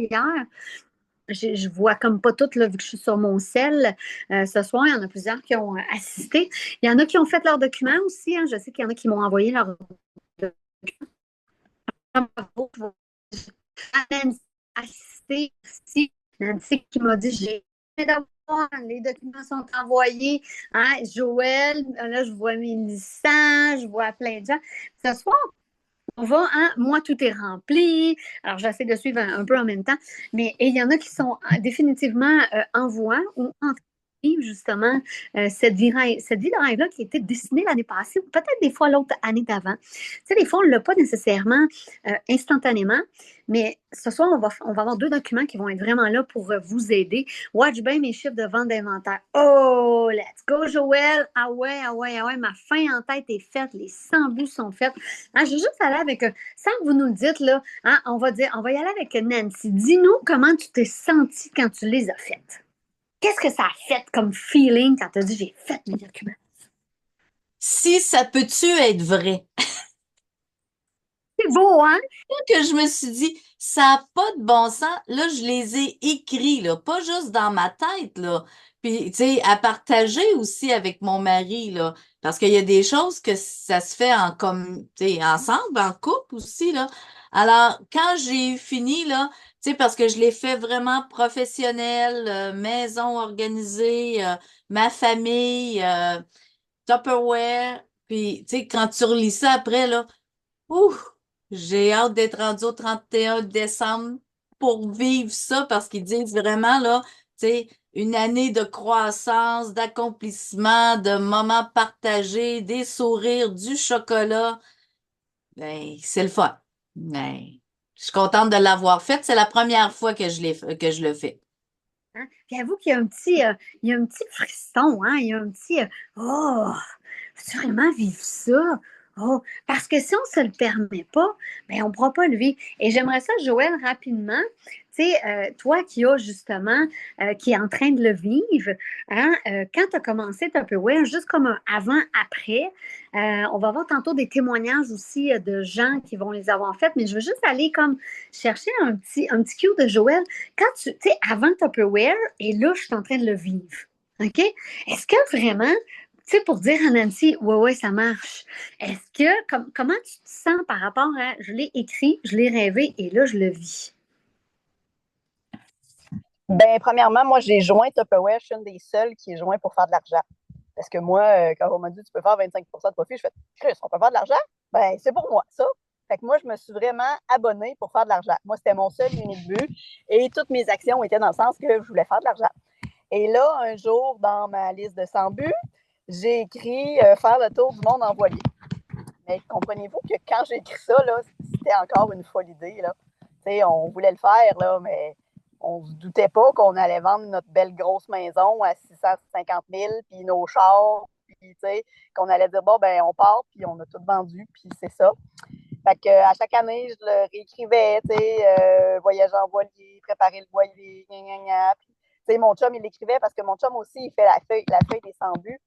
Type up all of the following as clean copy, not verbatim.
hier. Je vois comme pas toutes, là, vu que je suis sur mon cell. Ce soir, il y en a plusieurs qui ont assisté. Il y en a qui ont fait leurs documents aussi, hein. Je sais qu'il y en a qui m'ont envoyé leurs documents. Nancy a assisté aussi. Nancy qui m'a dit, j'ai d'avoir, les documents sont envoyés. Hein? Joël, là, je vois Mélissa, je vois plein de gens. Ce soir, on va, hein, moi, tout est rempli. Alors, j'essaie de suivre un peu en même temps. Mais il y en a qui sont définitivement en voie ou en train de vivre justement cette vie de rêve-là qui a été dessinée l'année passée ou peut-être des fois l'autre année d'avant. Tu sais, des fois, on ne l'a pas nécessairement instantanément, mais ce soir, on va avoir deux documents qui vont être vraiment là pour vous aider. Watch bien mes chiffres de vente d'inventaire. Oh, let's go, Joël! Ah ouais, ah ouais, ah ouais, ma fin en tête est faite, les 100 buts sont faits. Hein, je vais juste aller avec, sans que vous nous le dites, là, hein, on va y aller avec Nancy. Dis-nous comment tu t'es sentie quand tu les as faites. Qu'est-ce que ça a fait comme feeling quand tu as dit j'ai fait mes documents? Si ça peut-tu être vrai? C'est beau, hein? Que je me suis dit, ça n'a pas de bon sens. Là, je les ai écrits, là, pas juste dans ma tête, là. Puis, tu sais, à partager aussi avec mon mari, là. Parce qu'il y a des choses que ça se fait tu sais, ensemble, en couple aussi, là. Alors, quand j'ai fini, là, tu sais, parce que je l'ai fait vraiment professionnel, maison organisée, ma famille, Tupperware. Puis, tu sais, quand tu relis ça après, là, ouh, j'ai hâte d'être rendu au 31 décembre pour vivre ça parce qu'ils disent vraiment, là, tu sais, une année de croissance, d'accomplissement, de moments partagés, des sourires, du chocolat. Ben, c'est le fun. Ben, je suis contente de l'avoir fait. C'est la première fois que je le fais. Hein? Puis avoue qu'il y a il y a un petit frisson, hein? Il y a un petit oh, veux-tu vraiment vivre ça? Oh, parce que si on ne se le permet pas, ben, on ne pourra pas le vivre. Et j'aimerais ça, Joël, rapidement, tu sais, toi qui as justement, qui est en train de le vivre, hein, quand tu as commencé Tupperware, juste comme un avant-après, on va voir tantôt des témoignages aussi de gens qui vont les avoir faites, mais je veux juste aller comme chercher un petit cue de Joël quand tu sais, avant Tupperware, et là, je suis en train de le vivre. OK? Est-ce que vraiment, tu sais, pour dire à Nancy, ouais, ouais, ça marche, est-ce que, comment tu te sens par rapport à, je l'ai écrit, je l'ai rêvé, et là, je le vis? Ben, premièrement, moi, j'ai joint Tupperware. Je suis une des seules qui est joint pour faire de l'argent. Parce que moi, quand on m'a dit tu peux faire 25 de profit, je fais Chris, on peut faire de l'argent? Ben, c'est pour moi, ça. Fait que moi, je me suis vraiment abonnée pour faire de l'argent. Moi, c'était mon seul et unique but. Et toutes mes actions étaient dans le sens que je voulais faire de l'argent. Et là, un jour, dans ma liste de 100 buts, j'ai écrit faire le tour du monde en voilier. Mais comprenez-vous que quand j'ai écrit ça, là, c'était encore une folle idée. Là. On voulait le faire, là, mais on ne se doutait pas qu'on allait vendre notre belle grosse maison à 650 000, puis nos chars, puis qu'on allait dire, bon, ben, on part, puis on a tout vendu, puis c'est ça. Fait que, à chaque année, je le réécrivais, voyager en voilier, préparer le voilier, gna, gna, gna. Puis, mon chum, il l'écrivait parce que mon chum aussi, il fait la feuille des 100 buts.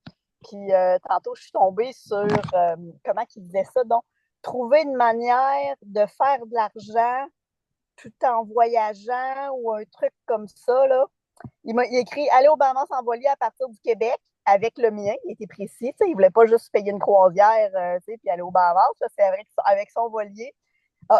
Puis tantôt, je suis tombée sur comment il disait ça. Donc, trouver une manière de faire de l'argent tout en voyageant ou un truc comme ça. Là. Il m'a écrit aller au Bahamas en voilier à partir du Québec avec le mien. Il était précis. Il ne voulait pas juste payer une croisière puis aller au Bahamas. C'est avec son voilier.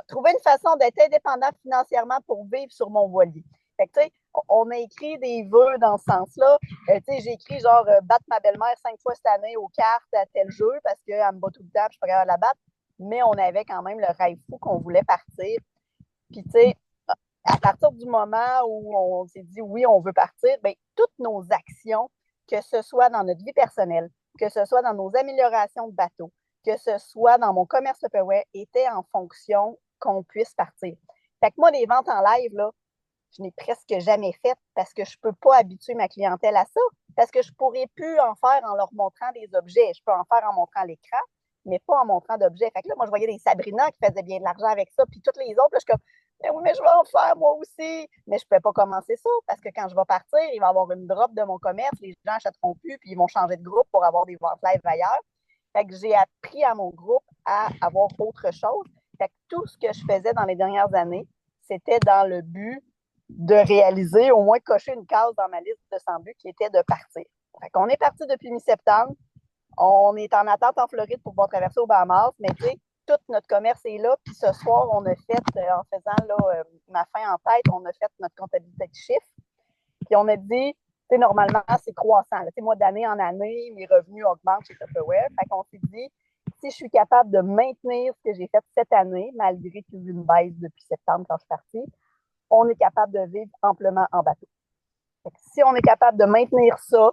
Trouver une façon d'être indépendant financièrement pour vivre sur mon voilier. Fait que, on a écrit des vœux dans ce sens-là. J'ai écrit genre battre ma belle-mère 5 fois cette année aux cartes à tel jeu parce qu'elle me bat tout le temps, je suis pas capable de la battre. Mais on avait quand même le rêve fou qu'on voulait partir. Puis, à partir du moment où on s'est dit oui, on veut partir, bien, toutes nos actions, que ce soit dans notre vie personnelle, que ce soit dans nos améliorations de bateau, que ce soit dans mon commerce Tupperware, étaient en fonction qu'on puisse partir. Fait que moi, les ventes en live, là, je n'ai presque jamais fait parce que je ne peux pas habituer ma clientèle à ça, parce que je ne pourrais plus en faire en leur montrant des objets. Je peux en faire en montrant l'écran, mais pas en montrant d'objets. Fait que là, moi, je voyais des Sabrina qui faisaient bien de l'argent avec ça, puis toutes les autres, là, je suis comme, mais oui, mais je vais en faire moi aussi. Mais je ne peux pas commencer ça parce que quand je vais partir, il va y avoir une drop de mon commerce, les gens n'achèteront plus, puis ils vont changer de groupe pour avoir des ventes live ailleurs. Fait que j'ai appris à mon groupe à avoir autre chose. Fait que tout ce que je faisais dans les dernières années, c'était dans le but de réaliser, au moins cocher une case dans ma liste de 100 buts qui était de partir. Fait qu'on est parti depuis mi-septembre. On est en attente en Floride pour pouvoir traverser aux Bahamas, mais tu sais, tout notre commerce est là. Puis ce soir, on a fait, en faisant là, ma fin en tête, on a fait notre comptabilité de chiffres. Puis on a dit, tu sais, normalement, c'est croissant. Tu sais, moi, d'année en année, mes revenus augmentent chez Tupperware. Fait qu'on s'est dit, si je suis capable de maintenir ce que j'ai fait cette année, malgré qu'il y a eu une baisse depuis septembre quand je suis partie, on est capable de vivre amplement en bateau. Fait que si on est capable de maintenir ça,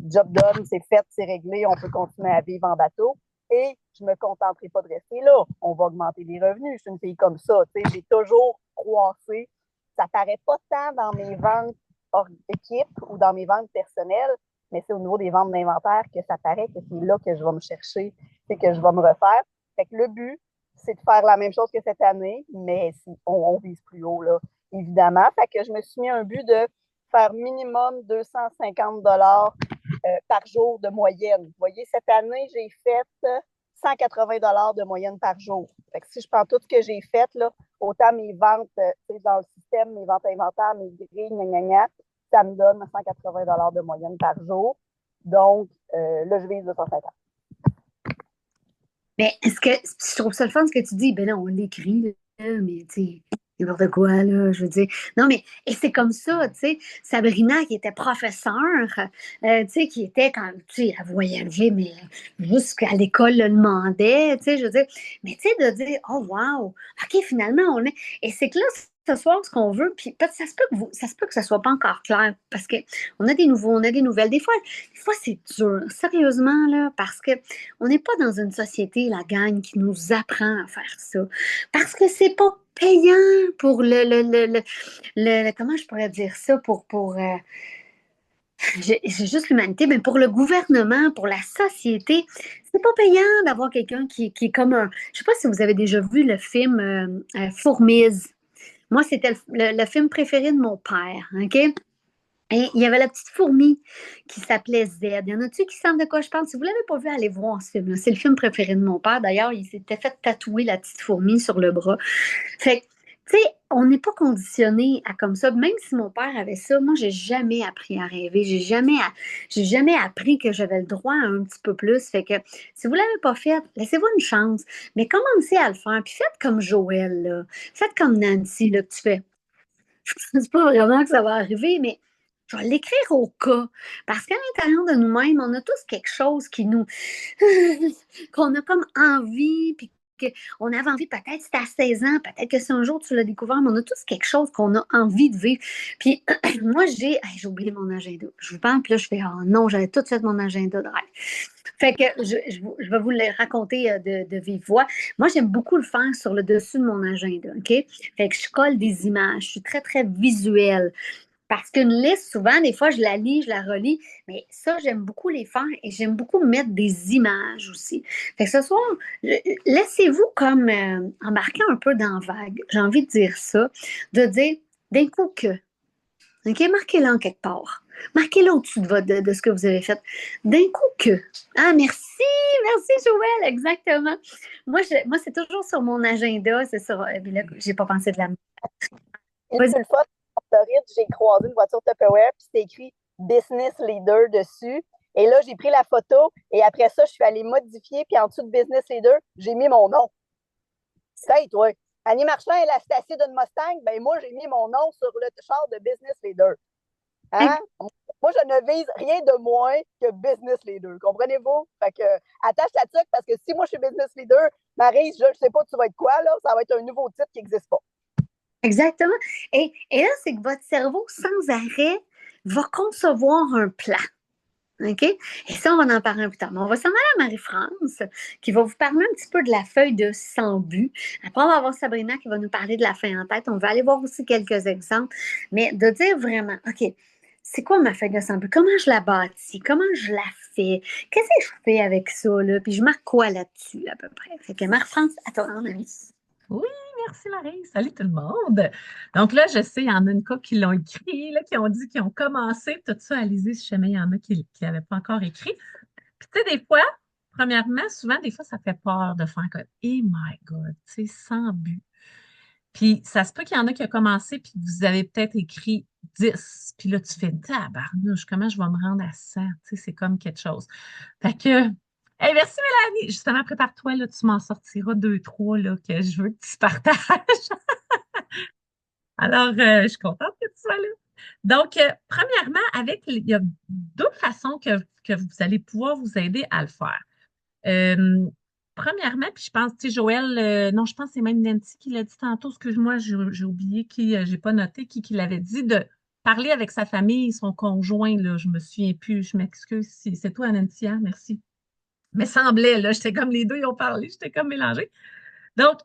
job done, c'est fait, c'est réglé, on peut continuer à vivre en bateau. Et je ne me contenterai pas de rester là. On va augmenter les revenus. Je suis une fille comme ça. J'ai toujours croissé. Ça ne paraît pas tant dans mes ventes hors équipe ou dans mes ventes personnelles, mais c'est au niveau des ventes d'inventaire que ça paraît que c'est là que je vais me chercher, c'est que je vais me refaire. Fait que le but, c'est de faire la même chose que cette année, mais si on vise plus haut, là, évidemment. Fait que je me suis mis un but de faire minimum 250 par jour de moyenne. Vous voyez, cette année, j'ai fait 180 de moyenne par jour. Fait que si je prends tout ce que j'ai fait, là, autant mes ventes dans le système, mes ventes inventaires, mes grilles, ça me donne 180 de moyenne par jour. Donc, là, je vise 250. Mais est-ce que je trouve ça le fun ce que tu dis? Ben là, on l'écrit, là, mais tu sais, n'importe quoi, là, je veux dire. Non, mais et c'est comme ça, tu sais. Sabrina, qui était professeure, tu sais, qui était quand tu sais, elle voyageait, mais jusqu'à l'école le demandait, tu sais, je veux dire. Mais tu sais, de dire, oh, wow, OK, finalement, on est. Et c'est que là, ce soir, ce qu'on veut, puis peut-être ça se peut que ça soit pas encore clair, parce que on a des nouveaux, on a des nouvelles. Des fois c'est dur, sérieusement, là, parce que on n'est pas dans une société, la gang, qui nous apprend à faire ça. Parce que c'est pas payant pour comment je pourrais dire ça, j'ai juste l'humanité, mais pour le gouvernement, pour la société, c'est pas payant d'avoir quelqu'un qui est comme un. Je sais pas si vous avez déjà vu le film Fourmise. Moi, c'était le film préféré de mon père, OK? Et il y avait la petite fourmi qui s'appelait Z. Il y en a-tu qui savent de quoi je parle? Si vous ne l'avez pas vu, allez voir ce film-là. C'est le film préféré de mon père. D'ailleurs, il s'était fait tatouer la petite fourmi sur le bras. Fait que, tu sais, on n'est pas conditionné à comme ça. Même si mon père avait ça, moi, j'ai jamais appris à rêver. J'ai jamais appris que j'avais le droit à un petit peu plus. Fait que, si vous ne l'avez pas fait, laissez-vous une chance. Mais commencez à le faire. Puis faites comme Joël, là. Faites comme Nancy, là, que tu fais. C'est pas vraiment que ça va arriver, mais je vais l'écrire au cas. Parce qu'à l'intérieur de nous-mêmes, on a tous quelque chose qui nous. qu'on a comme envie, puis qu'on avait envie, peut-être c'était à 16 ans, peut-être que c'est un jour tu l'as découvert, mais on a tous quelque chose qu'on a envie de vivre. Puis moi, j'ai oublié mon agenda. Je vous parle, puis là, je fais, oh non, j'avais tout fait mon agenda de rêve. Fait que je vais vous le raconter de vive voix. Moi, j'aime beaucoup le faire sur le dessus de mon agenda, OK? Fait que je colle des images. Je suis très, très visuelle. Parce qu'une liste, souvent, des fois, je la lis, je la relis, mais ça, j'aime beaucoup les faire et j'aime beaucoup mettre des images aussi. Fait que ce soir, laissez-vous comme embarquer un peu dans la vague. J'ai envie de dire ça, de dire d'un coup que. OK, marquez-le en quelque part. Marquez-le au-dessus de ce que vous avez fait. D'un coup que. Ah, merci Joël, exactement. Moi c'est toujours sur mon agenda, c'est sur. Là, j'ai pas pensé de la. Et c'est le fun, en Floride, j'ai croisé une voiture Tupperware, puis c'était écrit Business Leader dessus. Et là, j'ai pris la photo, et après ça, je suis allée modifier, puis en dessous de Business Leader, j'ai mis mon nom. Hey, toi, Annie Marchand, elle a assise d'une Mustang, ben moi, j'ai mis mon nom sur le char de Business Leader. Hein? Moi, je ne vise rien de moins que Business Leader. Comprenez-vous? Fait que, attache la tuque, parce que si moi, je suis Business Leader, Maryse, je ne sais pas tu vas être quoi, là, ça va être un nouveau titre qui n'existe pas. Exactement. Et là, c'est que votre cerveau, sans arrêt, va concevoir un plan. OK? Et ça, on va en parler un peu plus tard. Mais on va s'en aller à Marie-France, qui va vous parler un petit peu de la feuille de 100 buts. Après, on va avoir Sabrina qui va nous parler de la fin en tête. On va aller voir aussi quelques exemples. Mais de dire vraiment, OK, c'est quoi ma feuille de 100 buts? Comment je la bâtis? Comment je la fais? Qu'est-ce que je fais avec ça, là? Puis je marque quoi là-dessus, à peu près? Fait que Marie-France, à toi, on a mis. Oui, merci Marie. Salut tout le monde. Donc là, je sais, il y en a une couple qui l'ont écrit, là, qui ont dit qu'ils ont commencé tout ça à liser si jamais il y en a qui n'avaient pas encore écrit. Puis tu sais, des fois, premièrement, souvent, des fois, ça fait peur de faire comme, oh my God, tu sais, 100 buts. Puis ça se peut qu'il y en a qui ont commencé, puis vous avez peut-être écrit 10. Puis là, tu fais tabarnouche, comment je vais me rendre à 100? Tu sais, c'est comme quelque chose. Fait que, hey, merci Mélanie. Justement, prépare-toi, là, tu m'en sortiras deux, trois, là, que je veux que tu partages. Alors, je suis contente que tu sois là. Donc, premièrement, il y a deux façons que vous allez pouvoir vous aider à le faire. Euh, Premièrement, puis je pense, tu sais, Joël, non, je pense que c'est même Nancy qui l'a dit tantôt, excuse-moi, j'ai oublié qui, j'ai pas noté qui l'avait dit, de parler avec sa famille, son conjoint, là, je me souviens plus, je m'excuse si c'est toi, Nancy, hein, merci. Mais semblait, là, j'étais comme les deux, ils ont parlé, j'étais comme mélangée. Donc,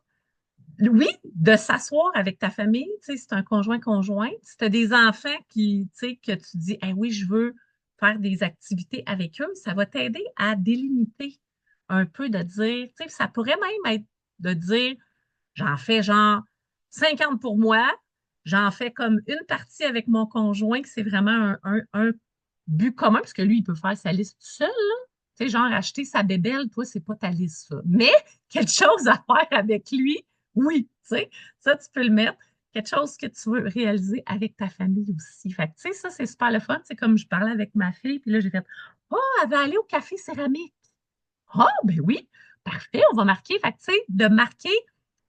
oui, de s'asseoir avec ta famille, tu sais, si tu un conjoint-conjointe, si tu as des enfants qui, tu sais, que tu dis, ah oui, je veux faire des activités avec eux, ça va t'aider à délimiter un peu de dire, tu sais, ça pourrait même être de dire, j'en fais genre 50 pour moi, j'en fais comme une partie avec mon conjoint, que c'est vraiment un but commun, parce que lui, il peut faire sa liste tout seul, là. Tu sais, genre acheter sa bébelle, toi, c'est pas ta liste, ça. Mais quelque chose à faire avec lui, oui, tu sais, ça, tu peux le mettre. Quelque chose que tu veux réaliser avec ta famille aussi. Fait que, tu sais, ça, c'est super le fun. C'est comme je parlais avec ma fille, puis là, j'ai fait, oh, elle va aller au café céramique. Ah, ben oui, parfait, on va marquer. Fait que, tu sais, de marquer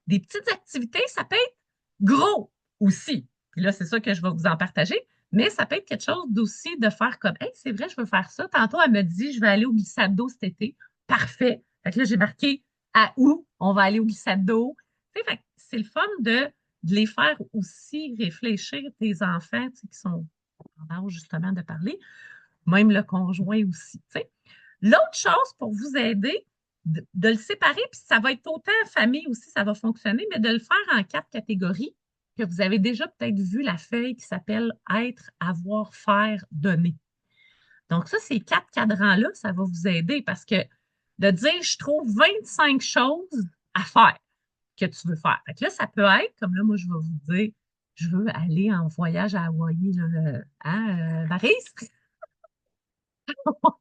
des petites activités, ça peut être gros aussi. Puis là, c'est ça que je vais vous en partager. Mais ça peut être quelque chose d'aussi de faire comme, hey, c'est vrai, je veux faire ça. Tantôt, elle me dit, je vais aller au glissade d'eau cet été. Parfait. Fait que là, j'ai marqué à où on va aller au glissade d'eau. Tu sais, fait que c'est le fun de les faire aussi réfléchir tes enfants, tu sais, qui sont en âge justement de parler, même le conjoint aussi. Tu sais. L'autre chose pour vous aider, de le séparer, puis ça va être autant famille aussi, ça va fonctionner, mais de le faire en 4 catégories, que vous avez déjà peut-être vu la feuille qui s'appelle être, avoir, faire, donner. Donc, ça, ces 4 cadrans-là, ça va vous aider parce que de dire, je trouve 25 choses à faire que tu veux faire. Fait que là, ça peut être, comme là, moi, je vais vous dire, je veux aller en voyage à Hawaï, là, hein, Maryse?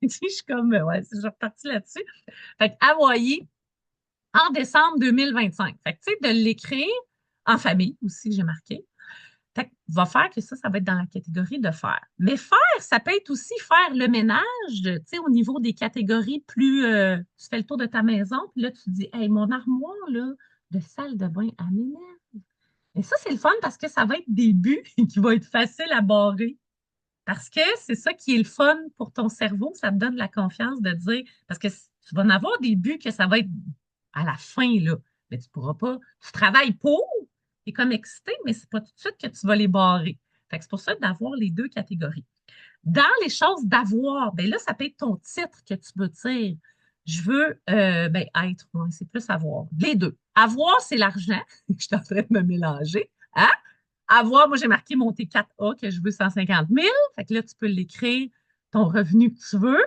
Je suis comme, ouais, je suis repartie là-dessus. Fait que Hawaï, en décembre 2025. Fait que, tu sais, de l'écrire en famille aussi, j'ai marqué. Fait que, va faire que ça va être dans la catégorie de faire. Mais faire, ça peut être aussi faire le ménage, tu sais, au niveau des catégories plus, tu fais le tour de ta maison, puis là, tu te dis, hey, mon armoire, là, de salle de bain à ménage. Et ça, c'est le fun parce que ça va être des buts qui vont être faciles à barrer. Parce que c'est ça qui est le fun pour ton cerveau, ça te donne la confiance de dire, parce que tu vas en avoir des buts que ça va être à la fin, là. Mais tu pourras pas, tu travailles pour, tu es comme excité, mais c'est pas tout de suite que tu vas les barrer. Fait que c'est pour ça d'avoir les deux catégories. Dans les choses d'avoir, ben là, ça peut être ton titre que tu veux dire. Je veux ben, être, ouais, c'est plus avoir. Les deux. Avoir, c'est l'argent. Je suis en train de me mélanger. Hein? Avoir, moi, j'ai marqué mon T4A que je veux 150 000. Fait que là, tu peux l'écrire, ton revenu que tu veux.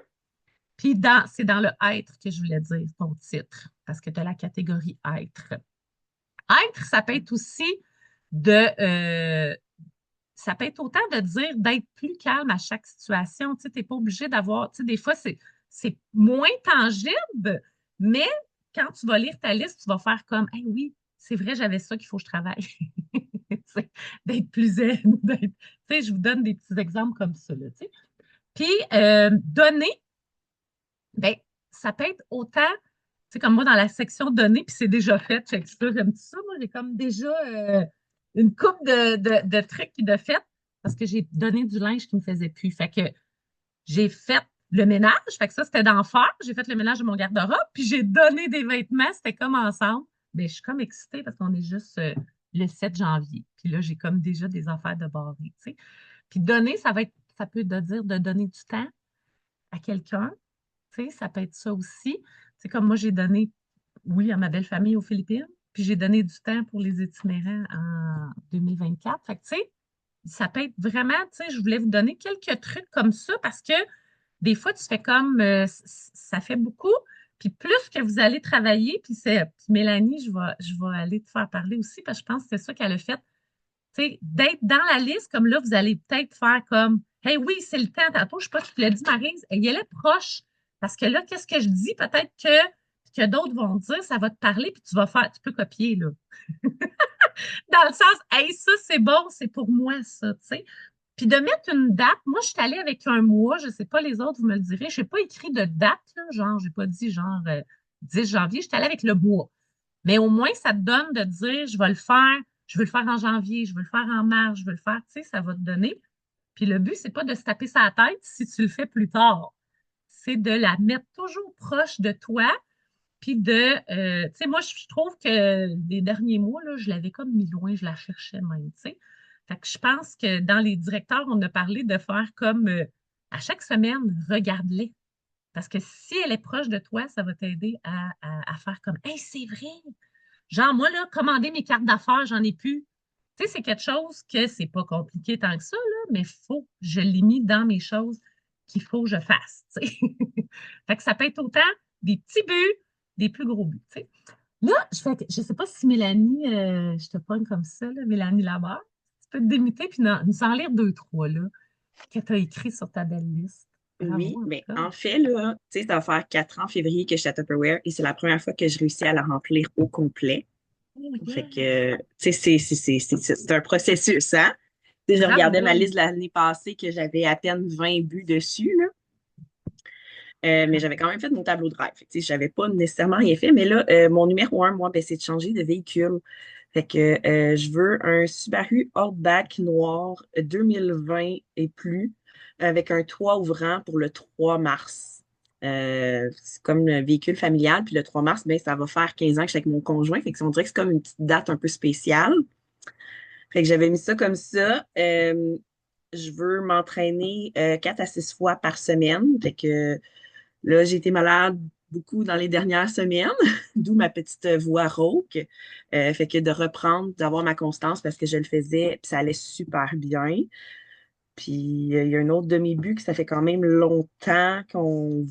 Puis c'est dans le être que je voulais dire, ton titre, parce que tu as la catégorie être. Être, ça peut être aussi de, ça peut être autant de dire d'être plus calme à chaque situation. Tu sais, n'es pas obligé d'avoir, tu sais, des fois, c'est moins tangible, mais quand tu vas lire ta liste, tu vas faire comme, hey, oui, c'est vrai, j'avais ça qu'il faut que je travaille. Tu sais, d'être plus zen, tu sais, je vous donne des petits exemples comme ça, là, tu sais. Puis, donner, ben, ça peut être autant, tu sais, comme moi dans la section données, puis c'est déjà fait, fait que ça, j'aime ça. Moi, j'ai comme déjà une coupe de trucs de fait parce que j'ai donné du linge qui me faisait plus. Fait que j'ai fait le ménage, fait que ça, c'était d'en faire. J'ai fait le ménage de mon garde-robe, puis j'ai donné des vêtements, c'était comme ensemble. Mais je suis comme excitée parce qu'on est juste le 7 janvier. Puis là, j'ai comme déjà des affaires de barrer, tu sais. Puis donner, ça peut dire de donner du temps à quelqu'un. Tu sais, ça peut être ça aussi. C'est comme moi, j'ai donné, oui, à ma belle famille aux Philippines, puis j'ai donné du temps pour les itinérants en 2024. Fait que, tu sais, ça peut être vraiment, tu sais, je voulais vous donner quelques trucs comme ça parce que des fois, tu fais comme, ça fait beaucoup. Puis plus que vous allez travailler, puis Mélanie, je vais aller te faire parler aussi parce que je pense que c'est ça qu'elle a fait, tu sais, d'être dans la liste, comme là, vous allez peut-être faire comme, hey, oui, c'est le temps. Tantôt, je ne sais pas si tu l'as dit, Maryse, y est proche. Parce que là, qu'est-ce que je dis? Peut-être que d'autres vont dire, ça va te parler, puis tu vas faire, tu peux copier, là. Dans le sens, hey, ça, c'est bon, c'est pour moi, ça, tu sais. Puis de mettre une date, moi, je suis allée avec un mois, je ne sais pas les autres, vous me le direz. Je n'ai pas écrit de date, là, genre, je n'ai pas dit genre 10 janvier, je suis allée avec le mois. Mais au moins, ça te donne de dire, je veux le faire en janvier, je veux le faire en mars, je veux le faire, tu sais, ça va te donner. Puis le but, c'est pas de se taper sa tête si tu le fais plus tard. C'est de la mettre toujours proche de toi, puis tu sais, moi, je trouve que les derniers mois, là, je l'avais comme mis loin, je la cherchais même, tu sais. Fait que je pense que dans les directeurs, on a parlé de faire comme à chaque semaine, regarde-les. Parce que si elle est proche de toi, ça va t'aider à faire comme, hey, c'est vrai. Genre, moi, là, commander mes cartes d'affaires, j'en ai plus. Tu sais, c'est quelque chose que c'est pas compliqué tant que ça, là, mais je l'ai mis dans mes choses qu'il faut que je fasse, tu sais. Fait que ça peut être autant des petits buts, des plus gros buts, tu sais. Là, je sais pas si Mélanie, je te pogne comme ça, là, Mélanie Labarre, tu peux te démuter puis nous en lire deux, trois, là, que tu as écrit sur ta belle liste. Oui, Bravo, en tout mais cas. en fait, là, tu sais, ça va faire 4 ans en février que je suis à Tupperware et c'est la première fois que je réussis à la remplir au complet. Oh, Fait yeah. que, tu sais, c'est un processus, hein? Tu sais, je regardais ma Bravo. liste de l'année passée que j'avais à peine 20 buts dessus, là. Mais j'avais quand même fait mon tableau de rêve. Fait que, tu sais, j'avais pas nécessairement rien fait. Mais là, mon numéro un, moi, ben, c'est de changer de véhicule. Fait que je veux un Subaru Outback noir 2020 et plus avec un toit ouvrant pour le 3 mars. C'est comme un véhicule familial. Puis le 3 mars, ben, ça va faire 15 ans que je suis avec mon conjoint. Fait que on dirait que c'est comme une petite date un peu spéciale. Fait que j'avais mis ça comme ça. Je veux m'entraîner 4 à 6 fois par semaine. Fait que là, j'ai été malade beaucoup dans les dernières semaines, d'où ma petite voix rauque. Fait que de reprendre, d'avoir ma constance parce que je le faisais, puis ça allait super bien. Puis il y a un autre de mes buts que ça fait quand même longtemps en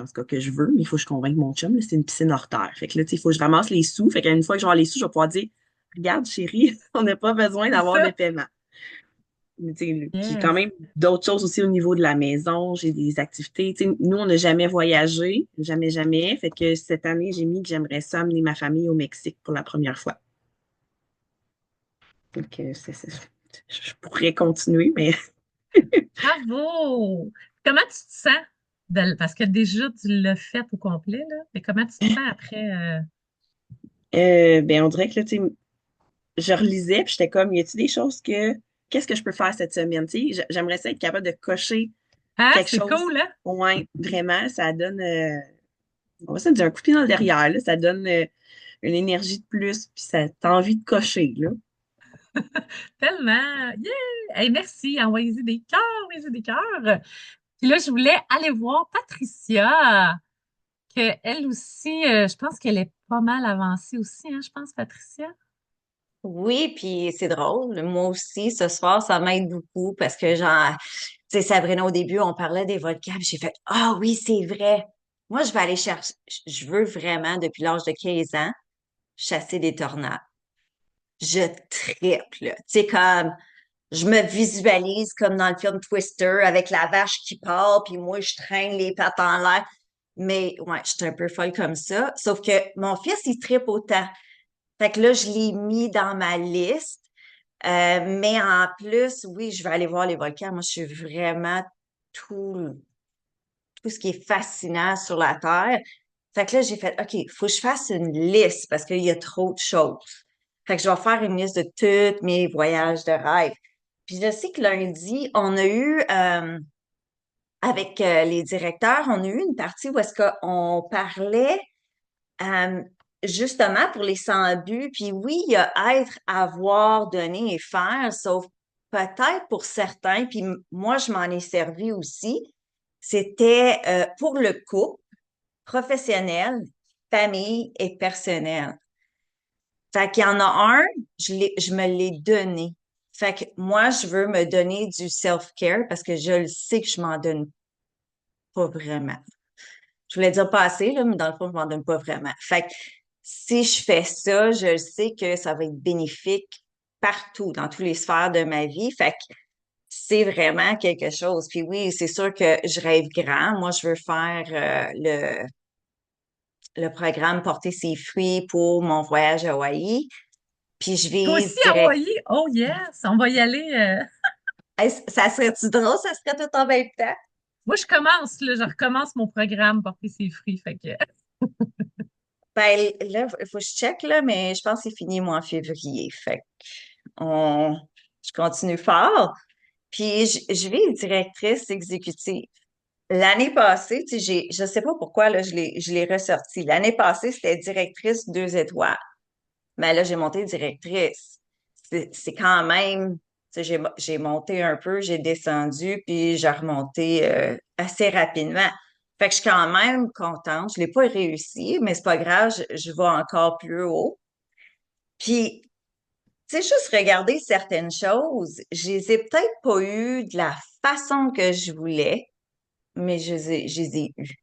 tout cas que je veux, mais il faut que je convainque mon chum, là, c'est une piscine hors terre. Fait que là, tu sais, il faut que je ramasse les sous. Fait qu'une fois que je vais avoir les sous, je vais pouvoir dire, regarde, chérie, on n'a pas besoin C'est d'avoir de ça. paiement. Mais tu sais, j'ai quand Yes. même d'autres choses aussi au niveau de la maison. J'ai des activités. Tu sais, nous, on n'a jamais voyagé, jamais, jamais. Fait que cette année, j'ai mis que j'aimerais ça amener ma famille au Mexique pour la première fois. Donc, je pourrais continuer, mais Bravo! Comment tu te sens? Parce que déjà, tu l'as fait au complet, là. Mais comment tu te sens après? ben, on dirait que là, tu sais, je relisais, puis j'étais comme, y a-t-il des choses qu'est-ce que je peux faire cette semaine? Tu sais, j'aimerais ça être capable de cocher Hein? quelque C'est chose. cool, hein? Ouais, vraiment, ça donne, on va se dire un coup de pied dans le derrière, là. Ça donne une énergie de plus, puis ça t'as envie de cocher, là. Tellement! Yeah! Hey, merci! Envoyez-y des cœurs, envoyez-y des cœurs. Puis là, je voulais aller voir Patricia, que elle aussi, je pense qu'elle est pas mal avancée aussi, hein, je pense, Patricia. Oui, puis c'est drôle. Moi aussi, ce soir, ça m'aide beaucoup parce que, genre, tu sais, Sabrina, au début, on parlait des volcans, puis j'ai fait, ah oui, c'est vrai. Moi, je vais aller chercher, je veux vraiment, depuis l'âge de 15 ans, chasser des tornades. Je triple, là. Tu sais, comme, je me visualise comme dans le film Twister avec la vache qui part, puis moi, je traîne les pattes en l'air. Mais, ouais, je suis un peu folle comme ça. Sauf que mon fils, il tripe autant. Fait que là, je l'ai mis dans ma liste. Mais en plus, oui, je vais aller voir les volcans. Moi, je suis vraiment tout, tout ce qui est fascinant sur la Terre. Fait que là, j'ai fait, OK, il faut que je fasse une liste parce qu'il y a trop de choses. Fait que je vais faire une liste de tous mes voyages de rêve. Puis je sais que lundi, on a eu, avec les directeurs, on a eu une partie où est-ce qu'on parlait euh, justement pour les 100 buts, puis oui, il y a être, avoir, donner et faire, sauf peut-être pour certains, puis moi, je m'en ai servi aussi, c'était pour le couple, professionnel, famille et personnel. Fait qu'il y en a un, je me l'ai donné. Fait que moi, je veux me donner du self-care parce que je le sais que je m'en donne pas vraiment. Je voulais dire pas assez, là, mais dans le fond, je m'en donne pas vraiment. Fait que si je fais ça, je sais que ça va être bénéfique partout, dans toutes les sphères de ma vie. Fait que c'est vraiment quelque chose. Puis oui, c'est sûr que je rêve grand. Moi, je veux faire le programme Porter ses fruits pour mon voyage à Hawaï. Puis je Toi vais aussi, direct. Hawaï? Oh yes, on va y aller. Hey, ça serait-tu drôle? Ça serait tout en même temps? Moi, je commence, là, je recommence mon programme Porter ses fruits. Fait que, Ben là, il faut que je check, là, mais je pense que c'est fini, moi, en février. Fait que je continue fort. Puis je vais être directrice exécutive. L'année passée, tu sais, je sais pas pourquoi, là, je l'ai ressorti. L'année passée, c'était directrice 2 étoiles. Mais là, j'ai monté directrice. C'est quand même, tu sais, j'ai monté un peu, j'ai descendu, puis j'ai remonté assez rapidement. Fait que je suis quand même contente. Je l'ai pas réussi, mais c'est pas grave, je vais encore plus haut. Puis, tu sais, juste regarder certaines choses, je les ai peut-être pas eues de la façon que je voulais, mais je les ai eues.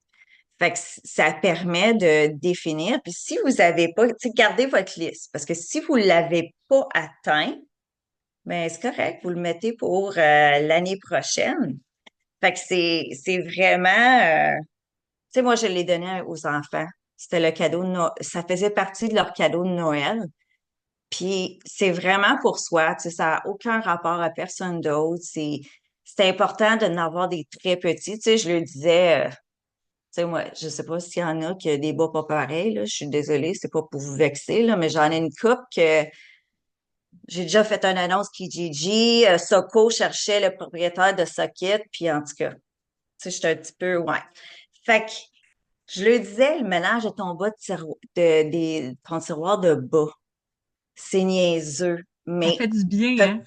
Fait que ça permet de définir. Puis si vous avez pas, tu sais, gardez votre liste. Parce que si vous l'avez pas atteint, ben c'est correct, vous le mettez pour l'année prochaine. Fait que c'est vraiment, tu sais, moi, je l'ai donné aux enfants. C'était le cadeau de Noël. Ça faisait partie de leur cadeau de Noël. Puis c'est vraiment pour soi, tu sais, ça n'a aucun rapport à personne d'autre. C'est important de n'avoir des très petits. Tu sais, je le disais, tu sais, moi, je sais pas s'il y en a qui a des bas pas pareils, là. Je suis désolée, c'est pas pour vous vexer, là, mais j'en ai une couple que j'ai déjà fait une annonce Kijiji. Soko cherchait le propriétaire de Socket, puis en tout cas, tu sais, j'étais un petit peu, ouais. Fait que, je le disais, le mélange de ton bas de ton tiroir de bas, c'est niaiseux, ça mais fait du bien, t'as- hein?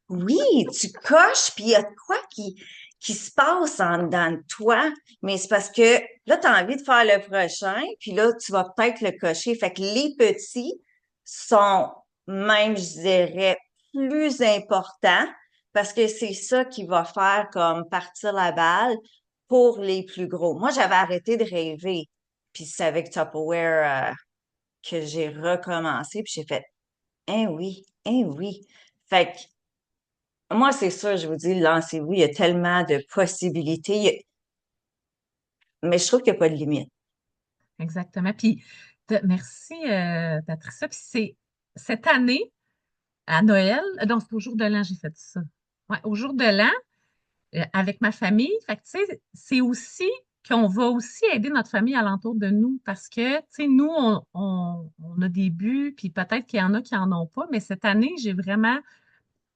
oui, tu coches, puis il y a de quoi qui se passe en dedans de toi, mais c'est parce que là, tu as envie de faire le prochain, puis là, tu vas peut-être le cocher. Fait que les petits sont même, je dirais, plus importants parce que c'est ça qui va faire comme partir la balle pour les plus gros. Moi, j'avais arrêté de rêver, puis c'est avec Tupperware que j'ai recommencé, puis j'ai fait, hein oui, hein oui. Fait que moi, c'est sûr, je vous dis, lancez-vous, il y a tellement de possibilités, mais je trouve qu'il n'y a pas de limite. Exactement. Puis, merci, Patricia. Puis, c'est cette année, à Noël, donc c'est au jour de l'an, j'ai fait ça. Ouais, au jour de l'an, avec ma famille. Fait que, tu sais, c'est aussi qu'on va aussi aider notre famille alentour de nous parce que, tu sais, nous, on a des buts, puis peut-être qu'il y en a qui en ont pas, mais cette année, j'ai vraiment,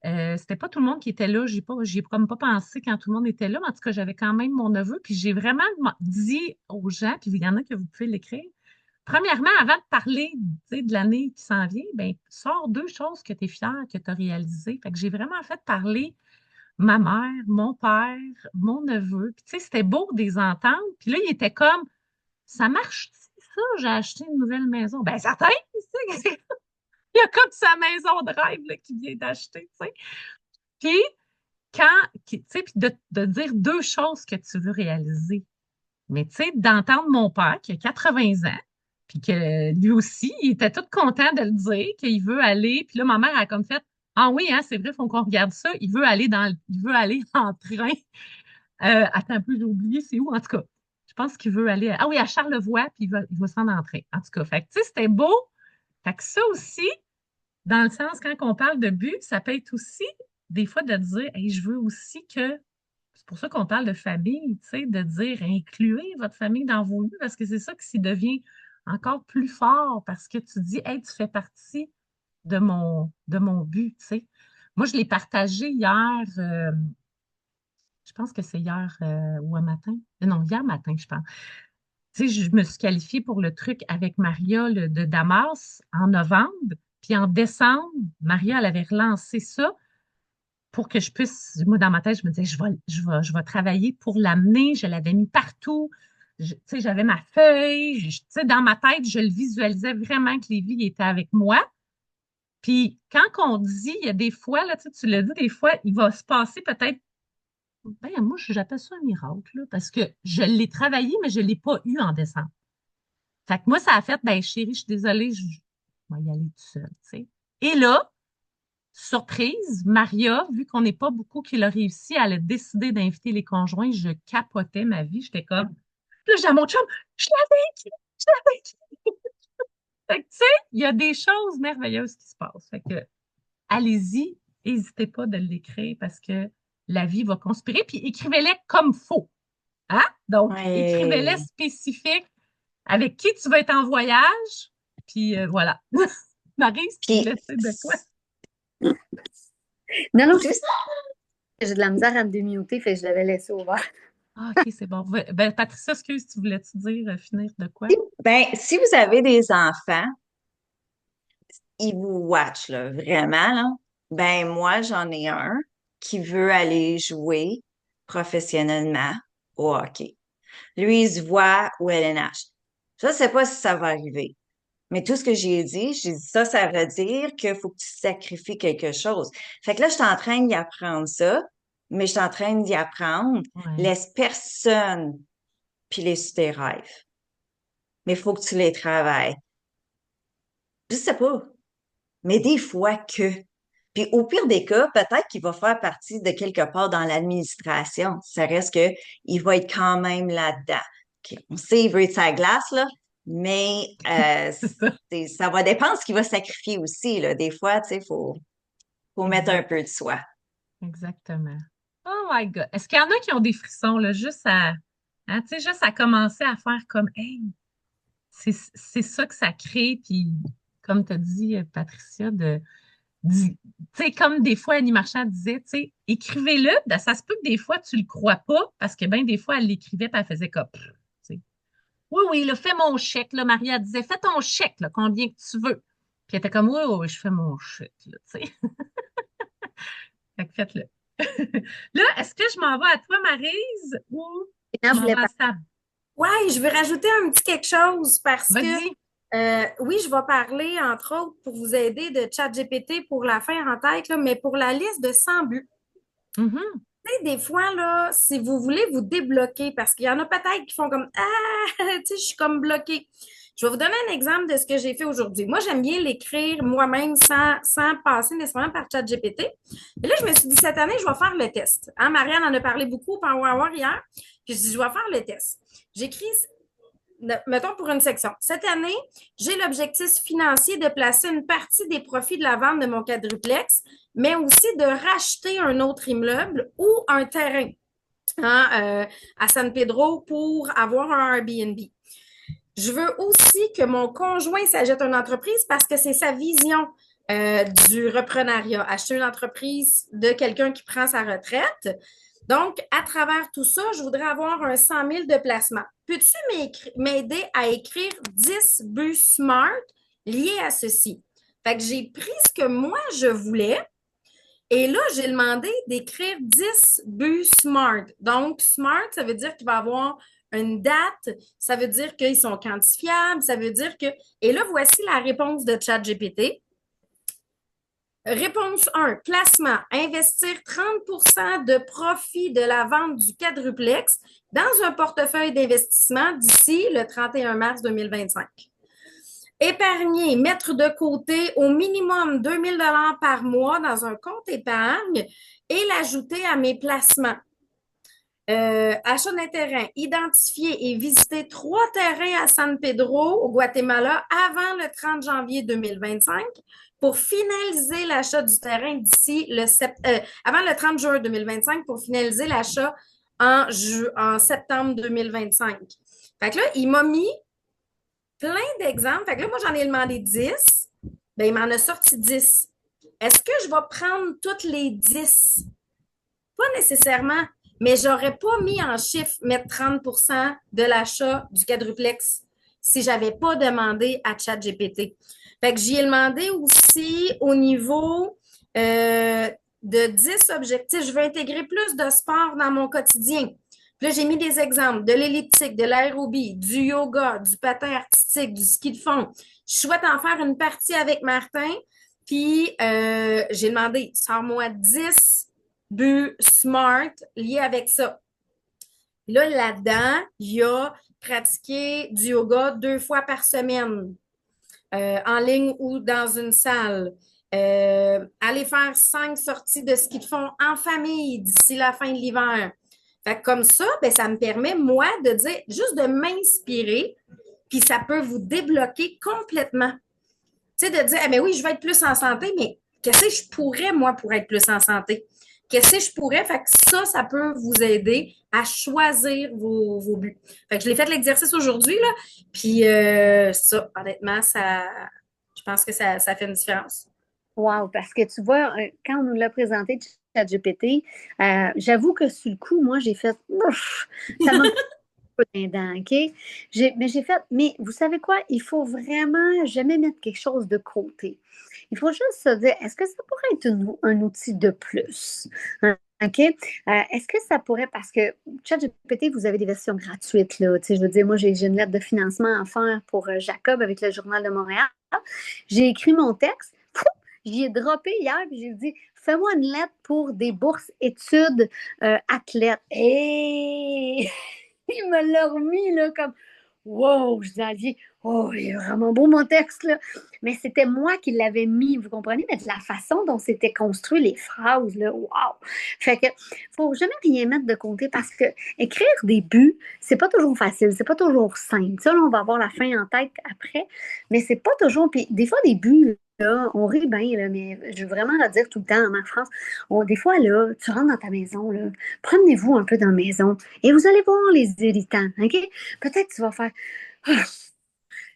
c'était pas tout le monde qui était là, j'ai comme pas pensé quand tout le monde était là, mais en tout cas, j'avais quand même mon neveu, puis j'ai vraiment dit aux gens, puis il y en a que vous pouvez l'écrire. Premièrement, avant de parler, tu sais, de l'année qui s'en vient, ben, sors 2 choses que tu es fier, que tu as réalisées. Fait que j'ai vraiment fait parler ma mère, mon père, mon neveu. Puis, tu sais, c'était beau de les entendre. Puis là, il était comme, ça marche ça? J'ai acheté une nouvelle maison. Ben, certain, tu sais, il y a comme sa maison de rêve là, qu'il vient d'acheter, tu sais. Puis, tu sais, puis de dire 2 choses que tu veux réaliser. Mais, tu sais, d'entendre mon père qui a 80 ans, puis que lui aussi, il était tout content de le dire, qu'il veut aller. Puis là, ma mère a comme fait, ah oui, hein, c'est vrai, il faut qu'on regarde ça. Il veut aller en train. Attends un peu, j'ai oublié, c'est où? En tout cas, je pense qu'il veut aller. Ah oui, à Charlevoix, puis il va s'en entrer. En tout cas, fait que, tu sais, c'était beau. Fait que ça aussi, dans le sens, quand on parle de but, ça peut être aussi des fois de dire, hey, je veux aussi que. C'est pour ça qu'on parle de famille, tu sais, de dire incluez votre famille dans vos buts, parce que c'est ça qui s'y devient encore plus fort, parce que tu dis, hey, tu fais partie de mon but, tu sais. Moi, je l'ai partagé hier, je pense que c'est hier ou un matin. Non, hier matin, je pense. Tu sais, je me suis qualifiée pour le truc avec Maria de Damas en novembre. Puis en décembre, Maria, elle avait relancé ça pour que je puisse, moi, dans ma tête, je me disais, je vais travailler pour l'amener. Je l'avais mis partout. Tu sais, j'avais ma feuille. Tu sais, dans ma tête, je le visualisais vraiment que Lévi était avec moi. Puis quand on dit, il y a des fois, là, tu l'as dit, des fois, il va se passer peut-être. Ben, moi, j'appelle ça un miracle, là, parce que je l'ai travaillé, mais je ne l'ai pas eu en décembre. Fait que moi, ça a fait, ben, chérie, je suis désolée, je vais y aller tout seul, tu sais. Et là, surprise, Maria, vu qu'on n'est pas beaucoup qui l'a réussi, elle a décidé d'inviter les conjoints. Je capotais ma vie. J'étais comme, là, j'ai à mon chum, je l'avais écrit, je l'avais écrit. Fait que, tu sais, il y a des choses merveilleuses qui se passent. Fait que, allez-y, n'hésitez pas de l'écrire parce que la vie va conspirer, puis écrivez-les comme faux. Hein? Donc, écrivez-les Ouais. spécifiques avec qui tu vas être en voyage, puis voilà. Maryse, tu Puis, voulais dire de quoi? Non, tout ça, j'ai de la misère à me démuter, fait que je l'avais laissé ouvert. Ah, OK, c'est bon. Ben, Patricia, excuse, tu voulais-tu dire, finir de quoi? ben, si vous avez des enfants, ils vous watchent, là, vraiment, là. Ben, moi, j'en ai un qui veut aller jouer professionnellement au hockey. Lui, il se voit au LNH. Je ne sais pas si ça va arriver. Mais tout ce que j'ai dit, ça veut dire qu'il faut que tu sacrifies quelque chose. Fait que là, je suis en train d'y apprendre ça, mais je suis en train d'y apprendre. Ouais. Laisse personne piler sur tes rêves. Mais il faut que tu les travailles. Je sais pas. Mais des fois que. Puis au pire des cas, peut-être qu'il va faire partie de quelque part dans l'administration. Ça reste que il va être quand même là-dedans. OK, on sait, il veut être sa glace, là, mais C'est ça. ça va dépendre ce qu'il va sacrifier aussi, là. Des fois, tu sais, faut mettre un Exact. peu de soi. Exactement. Oh my God. Est-ce qu'il y en a qui ont des frissons, là, juste à, hein, tu sais, juste à commencer à faire comme, hey, c'est ça que ça crée, puis comme tu as dit, Patricia, tu sais, comme des fois Annie Marchand disait, tu sais, écrivez-le, ben, ça se peut que des fois tu le crois pas, parce que bien des fois elle l'écrivait puis elle faisait comme, pff, tu sais. Oui, oui, là, fais mon chèque, là, Maria disait, fais ton chèque, là, combien que tu veux. Puis elle était comme, oui, oui, oui, je fais mon chèque, là, tu sais. Fait que faites-le. Là, est-ce que je m'en vais à toi, Maryse, ou Non, je je m'en voulais vais à pas. Stab? Ouais, je veux rajouter un petit quelque chose parce que Vas-y. oui, je vais parler, entre autres, pour vous aider de ChatGPT pour la faire en tête, là, mais pour la liste de 100 buts. Mhm. Tu sais, des fois, là, si vous voulez vous débloquer, parce qu'il y en a peut-être qui font comme Ah, tu sais, je suis comme bloquée. Je vais vous donner un exemple de ce que j'ai fait aujourd'hui. Moi, j'aime bien l'écrire moi-même sans passer nécessairement par ChatGPT. Et là, je me suis dit, cette année, je vais faire le test. Hein, Marianne en a parlé beaucoup au Power Hour hier. Puis je dis, je vais faire le test. J'écris mettons pour une section. Cette année, j'ai l'objectif financier de placer une partie des profits de la vente de mon quadruplex, mais aussi de racheter un autre immeuble ou un terrain hein, à San Pedro pour avoir un Airbnb. Je veux aussi que mon conjoint s'achète une entreprise parce que c'est sa vision du reprenariat. Acheter une entreprise de quelqu'un qui prend sa retraite. Donc, à travers tout ça, je voudrais avoir un 100 000 de placement. Peux-tu m'aider à écrire 10 buts SMART liés à ceci? Fait que j'ai pris ce que moi, je voulais et là, j'ai demandé d'écrire 10 buts SMART. Donc, SMART, ça veut dire qu'il va avoir une date, ça veut dire qu'ils sont quantifiables, ça veut dire que... Et là, voici la réponse de ChatGPT. Réponse 1, placement, investir 30 de profit de la vente du quadruplex dans un portefeuille d'investissement d'ici le 31 mars 2025. Épargner, mettre de côté au minimum 2 000 $ par mois dans un compte épargne et l'ajouter à mes placements. Achat d'un terrain, identifier et visiter 3 terrains à San Pedro, au Guatemala, avant le 30 janvier 2025 pour finaliser l'achat du terrain d'ici avant le 30 juin 2025 pour finaliser l'achat en septembre 2025. Fait que là, il m'a mis plein d'exemples. Fait que là, moi, j'en ai demandé 10. Ben, il m'en a sorti 10. Est-ce que je vais prendre toutes les 10? Pas nécessairement, mais j'aurais pas mis en chiffre mettre 30 de l'achat du quadruplex si j'avais pas demandé à ChatGPT. Fait que j'y ai demandé aussi au niveau de 10 objectifs. Je veux intégrer plus de sport dans mon quotidien. Puis là, j'ai mis des exemples de l'elliptique, de l'aérobie, du yoga, du patin artistique, du ski de fond. Je souhaite en faire une partie avec Martin. Puis, j'ai demandé, sors-moi 10 buts SMART liés avec ça. Là, là-dedans, il y a pratiquer du yoga 2 fois par semaine, en ligne ou dans une salle. Aller faire 5 sorties de ski de fond en famille d'ici la fin de l'hiver. Fait que comme ça, ben, ça me permet, moi, de dire, juste de m'inspirer puis ça peut vous débloquer complètement. Tu sais, de dire, ah, mais oui, je vais être plus en santé, mais qu'est-ce que je pourrais, moi, pour être plus en santé? Qu'est-ce que je pourrais? Fait que ça peut vous aider à choisir vos buts. Fait que je l'ai fait l'exercice aujourd'hui, là, puis ça, honnêtement, je pense que ça fait une différence. Wow, parce que tu vois, quand on nous l'a présenté, ChatGPT, j'avoue que sur le coup, moi, j'ai fait, ouf, ça m'a peu dents, OK? Mais vous savez quoi? Il faut vraiment jamais mettre quelque chose de côté. Il faut juste se dire, est-ce que ça pourrait être un outil de plus? Hein? OK? Est-ce que ça pourrait, parce que ChatGPT, vous avez des versions gratuites, là. Tu sais, je veux dire, moi, j'ai une lettre de financement à faire pour Jacob avec le Journal de Montréal. J'ai écrit mon texte. J'y ai droppé hier, puis j'ai dit, fais-moi une lettre pour des bourses études athlètes. Et il me l'a remis, là, comme, wow, je dis, oh, il est vraiment beau mon texte, là. Mais c'était moi qui l'avais mis, vous comprenez? Mais de la façon dont c'était construit, les phrases, là, wow! Fait que, faut jamais rien mettre de côté parce que écrire des buts, c'est pas toujours facile, c'est pas toujours simple. Ça, là, on va avoir la fin en tête après, mais c'est pas toujours, puis des fois, des buts, là, on rit bien, là, mais je veux vraiment le dire tout le temps en France. Des fois, là, tu rentres dans ta maison, là, promenez-vous un peu dans la maison et vous allez voir les irritants, OK? Peut-être que tu vas faire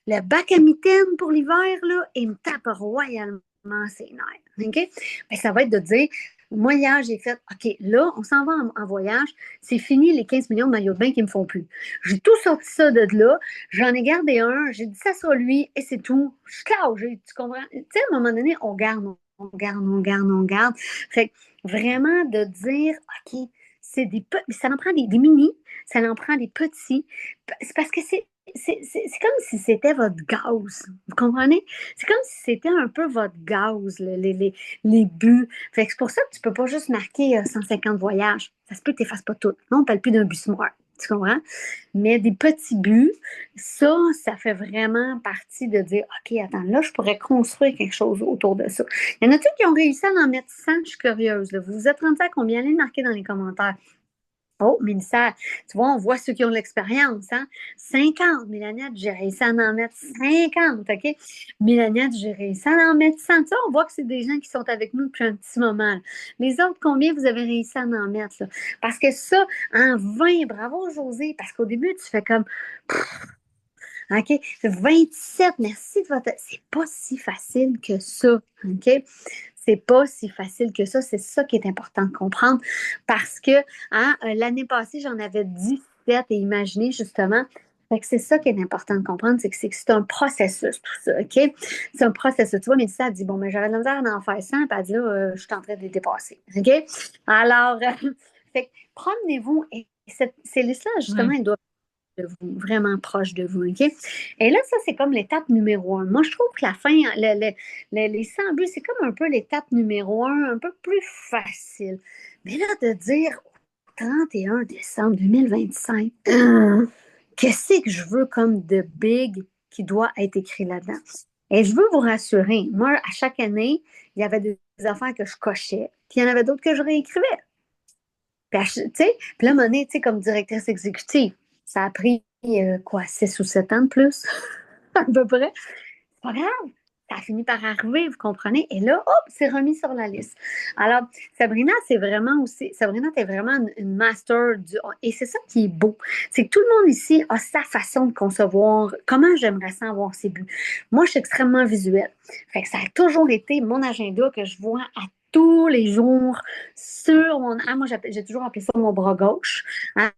le bac à mitaine pour l'hiver, là, il me tape royalement ses nerfs, OK? Ben, ça va être de dire, moi, hier, j'ai fait, OK, là, on s'en va en voyage, c'est fini les 15 millions de maillots de bain qui me font plus. J'ai tout sorti ça de là, j'en ai gardé un, j'ai dit ça sera lui, et c'est tout. Je suis clair, tu comprends? Tu sais, à un moment donné, on garde, on garde, on garde, on garde. Fait que vraiment de dire, OK, ça en prend des mini, ça en prend des petits. C'est parce que c'est comme si c'était votre gaz. Vous comprenez? C'est comme si c'était un peu votre gaz, les buts. Fait que c'est pour ça que tu peux pas juste marquer 150 voyages. Ça se peut que tu n'effaces pas tout. Non, on ne parle plus d'un but smart. Tu comprends? Mais des petits buts, ça fait vraiment partie de dire, OK, attends, là, je pourrais construire quelque chose autour de ça. Il y en a-t-il qui ont réussi à en mettre 100? Je suis curieuse. Là. Vous vous êtes rendu à combien? Allez le marquer dans les commentaires. Oh, Mélissa, tu vois, on voit ceux qui ont de l'expérience, hein? 50. Mélaniette, j'ai réussi à en mettre 50, OK? Mélaniette, j'ai réussi à en mettre 100. Tu sais, on voit que c'est des gens qui sont avec nous depuis un petit moment. Là. Les autres, combien vous avez réussi à en mettre? Là? Parce que ça, en 20, bravo, José, parce qu'au début, tu fais comme... OK? 27, merci de votre... C'est pas si facile que ça, OK? C'est pas si facile que ça. C'est ça qui est important de comprendre parce que l'année passée, j'en avais 17 et imaginez justement. Fait que c'est ça qui est important de comprendre, c'est que c'est un processus, tout ça, OK? C'est un processus. Tu vois, Mélissa a dit, bon, mais j'avais de la misère à en faire 100, puis elle dit, là, je suis en train de les dépasser, OK? Alors, fait que promenez-vous et ces listes-là, justement, elles doivent de vous, vraiment proche de vous, OK? Et là, ça, c'est comme l'étape numéro 1. Moi, je trouve que la fin, les 100 buts, c'est comme un peu l'étape numéro 1, un peu plus facile. Mais là, de dire au 31 décembre 2025, qu'est-ce que je veux comme de big qui doit être écrit là-dedans? Et je veux vous rassurer, moi, à chaque année, il y avait des affaires que je cochais, puis il y en avait d'autres que je réécrivais. Puis, tu sais, puis là, à un moment donné, tu sais, comme directrice exécutive, ça a pris, 6 ou 7 ans de plus, à peu près. C'est pas grave. Ça a fini par arriver, vous comprenez? Et là, hop, c'est remis sur la liste. Alors, Sabrina, Sabrina, t'es vraiment une master et c'est ça qui est beau. C'est que tout le monde ici a sa façon de concevoir comment j'aimerais ça avoir ses buts. Moi, je suis extrêmement visuelle. Fait que ça a toujours été mon agenda que je vois à tous les jours sur mon... moi, j'ai toujours appelé ça mon bras gauche. Hein?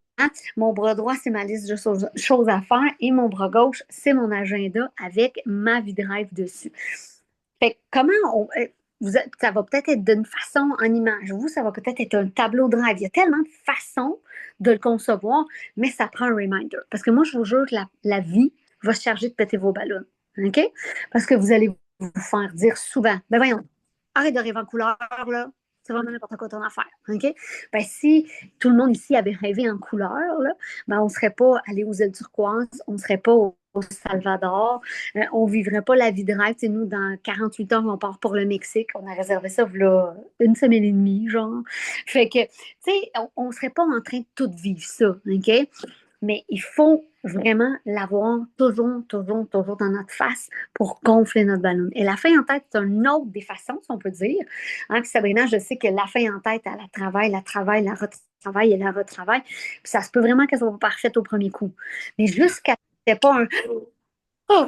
Mon bras droit, c'est ma liste de choses à faire et mon bras gauche, c'est mon agenda avec ma vie de rêve dessus. Fait que comment ça va peut-être être d'une façon en image. Vous, ça va peut-être être un tableau de rêve. Il y a tellement de façons de le concevoir, mais ça prend un reminder. Parce que moi, je vous jure que la vie va se charger de péter vos ballons. OK? Parce que vous allez vous faire dire souvent, ben voyons, arrête de rêver en couleur, là. C'est vraiment n'importe quoi ton affaire. OK? Ben, si tout le monde ici avait rêvé en couleur, là, ben, on ne serait pas allé aux îles turquoises, on ne serait pas au Salvador, on ne vivrait pas la vie de rêve. T'sais, nous, dans 48 heures, on part pour le Mexique. On a réservé ça là, une semaine et demie, genre. Fait que, tu sais, on ne serait pas en train de tout vivre ça. OK? Mais il faut vraiment l'avoir toujours, toujours, toujours dans notre face pour gonfler notre ballon. Et la fin en tête, c'est une autre des façons, si on peut dire. Hein, puis Sabrina, je sais que la fin en tête, elle la travaille, la retravaille et la retravaille. Puis ça se peut vraiment qu'elle soit pas parfaite au premier coup. Mais jusqu'à ce qu'il n'y ait pas un oh,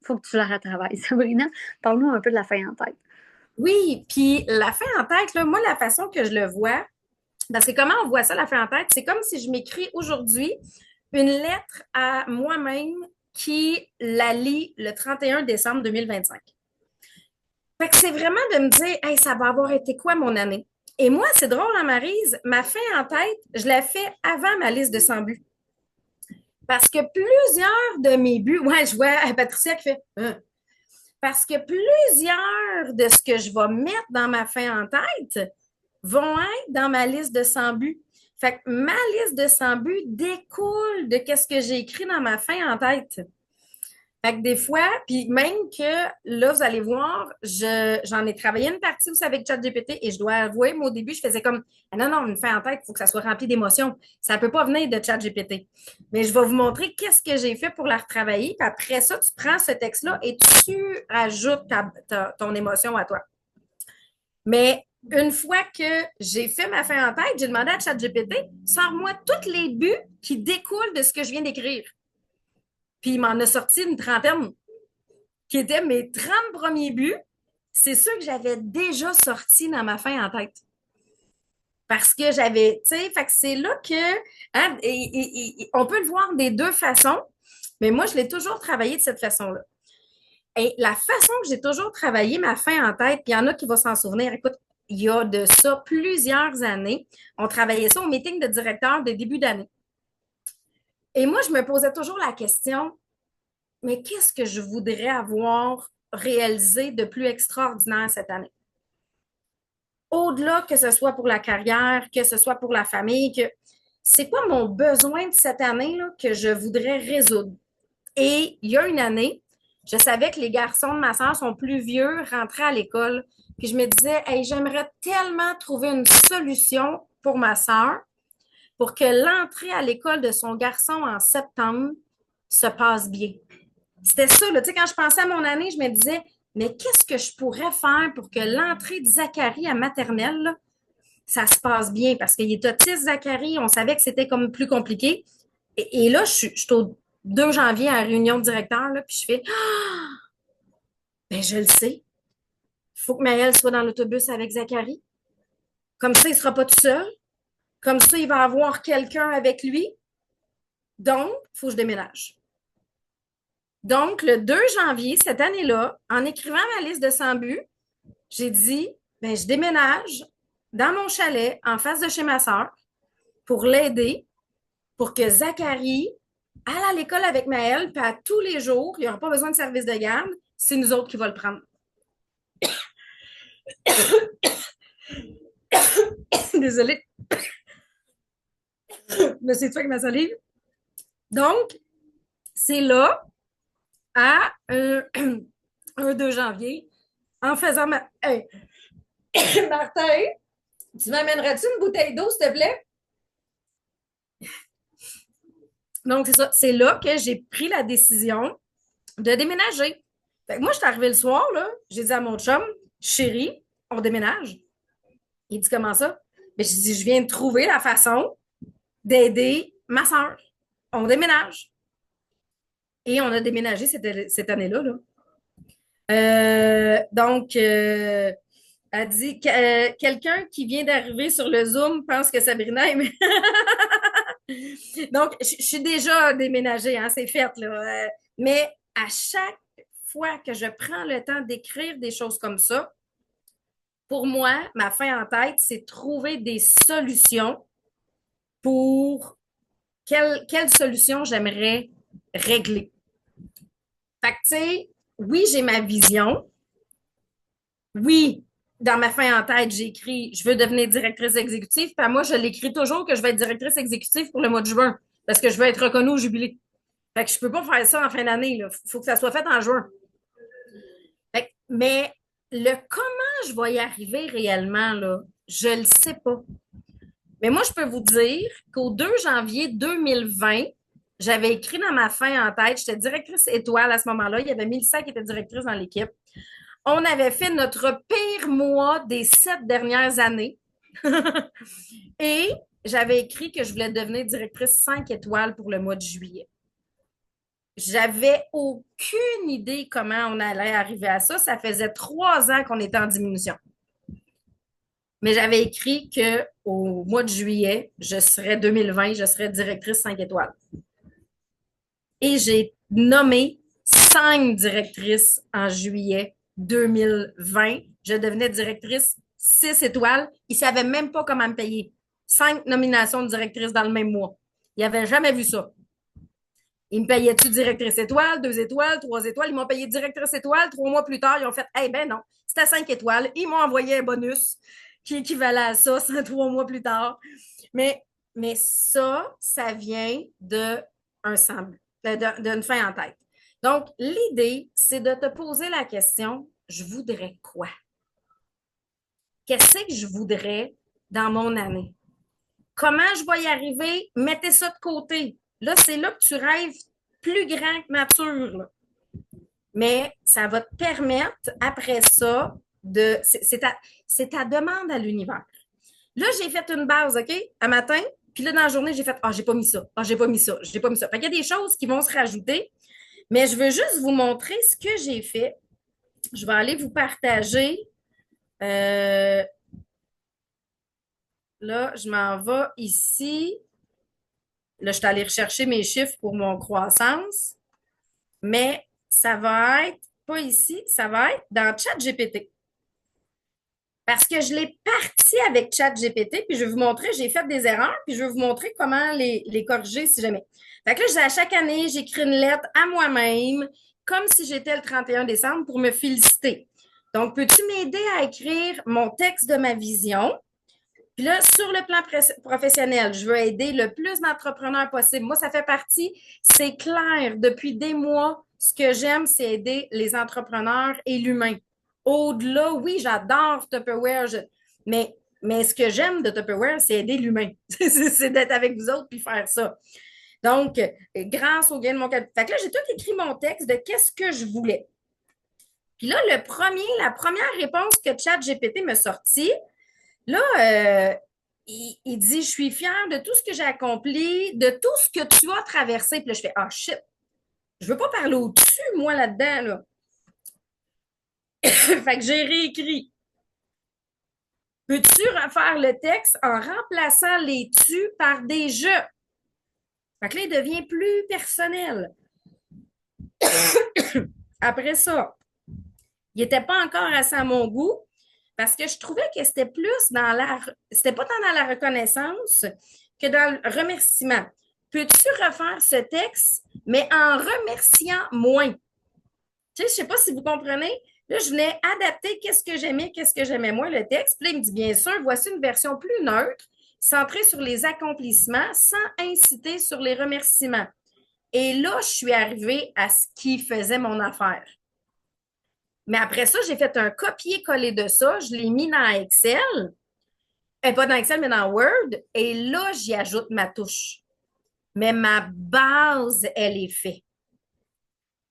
faut que tu la retravailles. Sabrina, parle-nous un peu de la fin en tête. Oui, puis la fin en tête, là, moi, la façon que je le vois, parce que comment on voit ça, la fin en tête, c'est comme si je m'écris aujourd'hui une lettre à moi-même qui la lit le 31 décembre 2025. Fait que c'est vraiment de me dire, hey, ça va avoir été quoi mon année? Et moi, c'est drôle, hein, Maryse, ma fin en tête, je la fais avant ma liste de 100 buts. Parce que plusieurs de mes buts, ouais, je vois Patricia qui fait, parce que plusieurs de ce que je vais mettre dans ma fin en tête vont être dans ma liste de 100 buts. Fait que ma liste de 100 buts découle de ce que j'ai écrit dans ma fin en tête. Fait que des fois, puis même que là, vous allez voir, j'en ai travaillé une partie aussi avec ChatGPT et je dois avouer, moi, au début, je faisais comme ah non, non, une fin en tête, il faut que ça soit rempli d'émotions. Ça ne peut pas venir de ChatGPT. Mais je vais vous montrer qu'est-ce que j'ai fait pour la retravailler. Puis après ça, tu prends ce texte-là et tu ajoutes ton émotion à toi. Mais une fois que j'ai fait ma fin en tête, j'ai demandé à ChatGPT, sors-moi tous les buts qui découlent de ce que je viens d'écrire. Puis il m'en a sorti une trentaine qui étaient mes 30 premiers buts. C'est ceux que j'avais déjà sortis dans ma fin en tête. Parce que j'avais, tu sais, fait que c'est là que, hein, on peut le voir des deux façons, mais moi, je l'ai toujours travaillé de cette façon-là. Et la façon que j'ai toujours travaillé ma fin en tête, puis il y en a qui vont s'en souvenir, écoute, il y a de ça plusieurs années, on travaillait ça au meeting de directeur de début d'année. Et moi, je me posais toujours la question, mais qu'est-ce que je voudrais avoir réalisé de plus extraordinaire cette année? Au-delà que ce soit pour la carrière, que ce soit pour la famille, c'est quoi mon besoin de cette année là, que je voudrais résoudre? Et il y a une année, je savais que les garçons de ma soeur sont plus vieux, rentraient à l'école, puis je me disais, hey, j'aimerais tellement trouver une solution pour ma soeur pour que l'entrée à l'école de son garçon en septembre se passe bien. C'était ça, là. Tu sais, quand je pensais à mon année, je me disais, mais qu'est-ce que je pourrais faire pour que l'entrée de Zachary à maternelle, là, ça se passe bien? Parce qu'il est autiste, Zachary, on savait que c'était comme plus compliqué. Et là, je suis au 2 janvier à la réunion de directeur, là, puis je fais, ben je le sais. Il faut que Maëlle soit dans l'autobus avec Zachary. Comme ça, il ne sera pas tout seul. Comme ça, il va avoir quelqu'un avec lui. Donc, il faut que je déménage. Donc, le 2 janvier, cette année-là, en écrivant ma liste de 100 buts, j'ai dit, ben, je déménage dans mon chalet en face de chez ma soeur pour l'aider, pour que Zachary aille à l'école avec Maëlle, puis à tous les jours, il n'y aura pas besoin de service de garde, c'est nous autres qui va le prendre. Désolée. Mais c'est toi avec ma salive. Donc, c'est là, à un 2 janvier, en faisant ma... Hey, Martin, tu m'amènerais-tu une bouteille d'eau, s'il te plaît? Donc, c'est ça. C'est là que j'ai pris la décision de déménager. Fait que moi, je suis arrivée le soir, là, j'ai dit à mon chum, chérie, on déménage. Il dit, comment ça? Ben, je dis, je viens de trouver la façon d'aider ma soeur. On déménage. Et on a déménagé cette année-là. Là. Donc, elle dit, quelqu'un qui vient d'arriver sur le Zoom pense que Sabrina est... Donc, je suis déjà déménagée, hein, c'est fait. Là. Mais à chaque fois que je prends le temps d'écrire des choses comme ça, pour moi, ma fin en tête, c'est trouver des solutions pour quelle solution j'aimerais régler. Fait que, tu sais, oui, j'ai ma vision. Oui, dans ma fin en tête, j'ai écrit « Je veux devenir directrice exécutive ». Puis moi, je l'écris toujours que je vais être directrice exécutive pour le mois de juin parce que je veux être reconnue au jubilé. Fait que je peux pas faire ça en fin d'année. Il faut que ça soit fait en juin. Fait que, mais le comment je vais y arriver réellement, là, je le sais pas. Mais moi, je peux vous dire qu'au 2 janvier 2020, j'avais écrit dans ma fin en tête, j'étais directrice étoile à ce moment-là. Il y avait Mélissa qui était directrice dans l'équipe. On avait fait notre pire mois des 7 dernières années. Et j'avais écrit que je voulais devenir directrice 5 étoiles pour le mois de juillet. J'avais aucune idée comment on allait arriver à ça. Ça faisait 3 ans qu'on était en diminution. Mais j'avais écrit qu'au mois de juillet, 2020, je serais directrice 5 étoiles. Et j'ai nommé 5 directrices en juillet 2020. Je devenais directrice 6 étoiles. Ils ne savaient même pas comment me payer. 5 nominations de directrice dans le même mois. Ils n'avaient jamais vu ça. Ils me payaient-tu directrice étoile, 2 étoiles, 3 étoiles? Ils m'ont payé directrice étoile. 3 mois plus tard, ils ont fait « Eh ben non, c'était 5 étoiles. » Ils m'ont envoyé un bonus qui équivalait à ça 3 mois plus tard. Mais ça vient d'une fin en tête. Donc, l'idée, c'est de te poser la question, je voudrais quoi? Qu'est-ce que je voudrais dans mon année? Comment je vais y arriver? Mettez ça de côté. Là, c'est là que tu rêves plus grand que nature. Là. Mais ça va te permettre, après ça, c'est ta demande à l'univers. Là, j'ai fait une base, OK, un matin, puis là, dans la journée, j'ai fait « Ah, j'ai pas mis ça. Ah, j'ai pas mis ça. J'ai pas mis ça. » Fait qu'il y a des choses qui vont se rajouter, mais je veux juste vous montrer ce que j'ai fait. Je vais aller vous partager. Là, je m'en vais ici. Là, je suis allée rechercher mes chiffres pour mon croissance, mais ça va être pas ici, ça va être dans ChatGPT. Parce que je l'ai parti avec ChatGPT, puis je vais vous montrer, j'ai fait des erreurs, puis je vais vous montrer comment les corriger si jamais. Fait que là, à chaque année, j'écris une lettre à moi-même, comme si j'étais le 31 décembre pour me féliciter. Donc, peux-tu m'aider à écrire mon texte de ma vision? Puis là, sur le plan professionnel, je veux aider le plus d'entrepreneurs possible. Moi, ça fait partie, c'est clair, depuis des mois, ce que j'aime, c'est aider les entrepreneurs et l'humain. Au-delà, oui, j'adore Tupperware, mais ce que j'aime de Tupperware, c'est aider l'humain. C'est d'être avec vous autres puis faire ça. Donc, grâce au gain de mon capital. Fait que là, j'ai tout écrit mon texte de qu'est-ce que je voulais. Puis là, la première réponse que ChatGPT m'a sortie, là, il dit, je suis fière de tout ce que j'ai accompli, de tout ce que tu as traversé. Puis là, je fais, ah, shit, je veux pas parler au-dessus, moi, là-dedans, là. Fait que j'ai réécrit. Peux-tu refaire le texte en remplaçant les tu par des je? Fait que là, il devient plus personnel. Après ça, il n'était pas encore assez à mon goût parce que je trouvais que c'était plus c'était pas tant dans la reconnaissance que dans le remerciement. Peux-tu refaire ce texte, mais en remerciant moins? Tu sais, je sais pas si vous comprenez. Là, je venais adapter qu'est-ce que j'aimais moins le texte. Puis là, il me dit, bien sûr, voici une version plus neutre, centrée sur les accomplissements, sans inciter sur les remerciements. Et là, je suis arrivée à ce qui faisait mon affaire. Mais après ça, j'ai fait un copier-coller de ça. Je l'ai mis dans Excel. Pas dans Excel, mais dans Word. Et là, j'y ajoute ma touche. Mais ma base, elle est faite.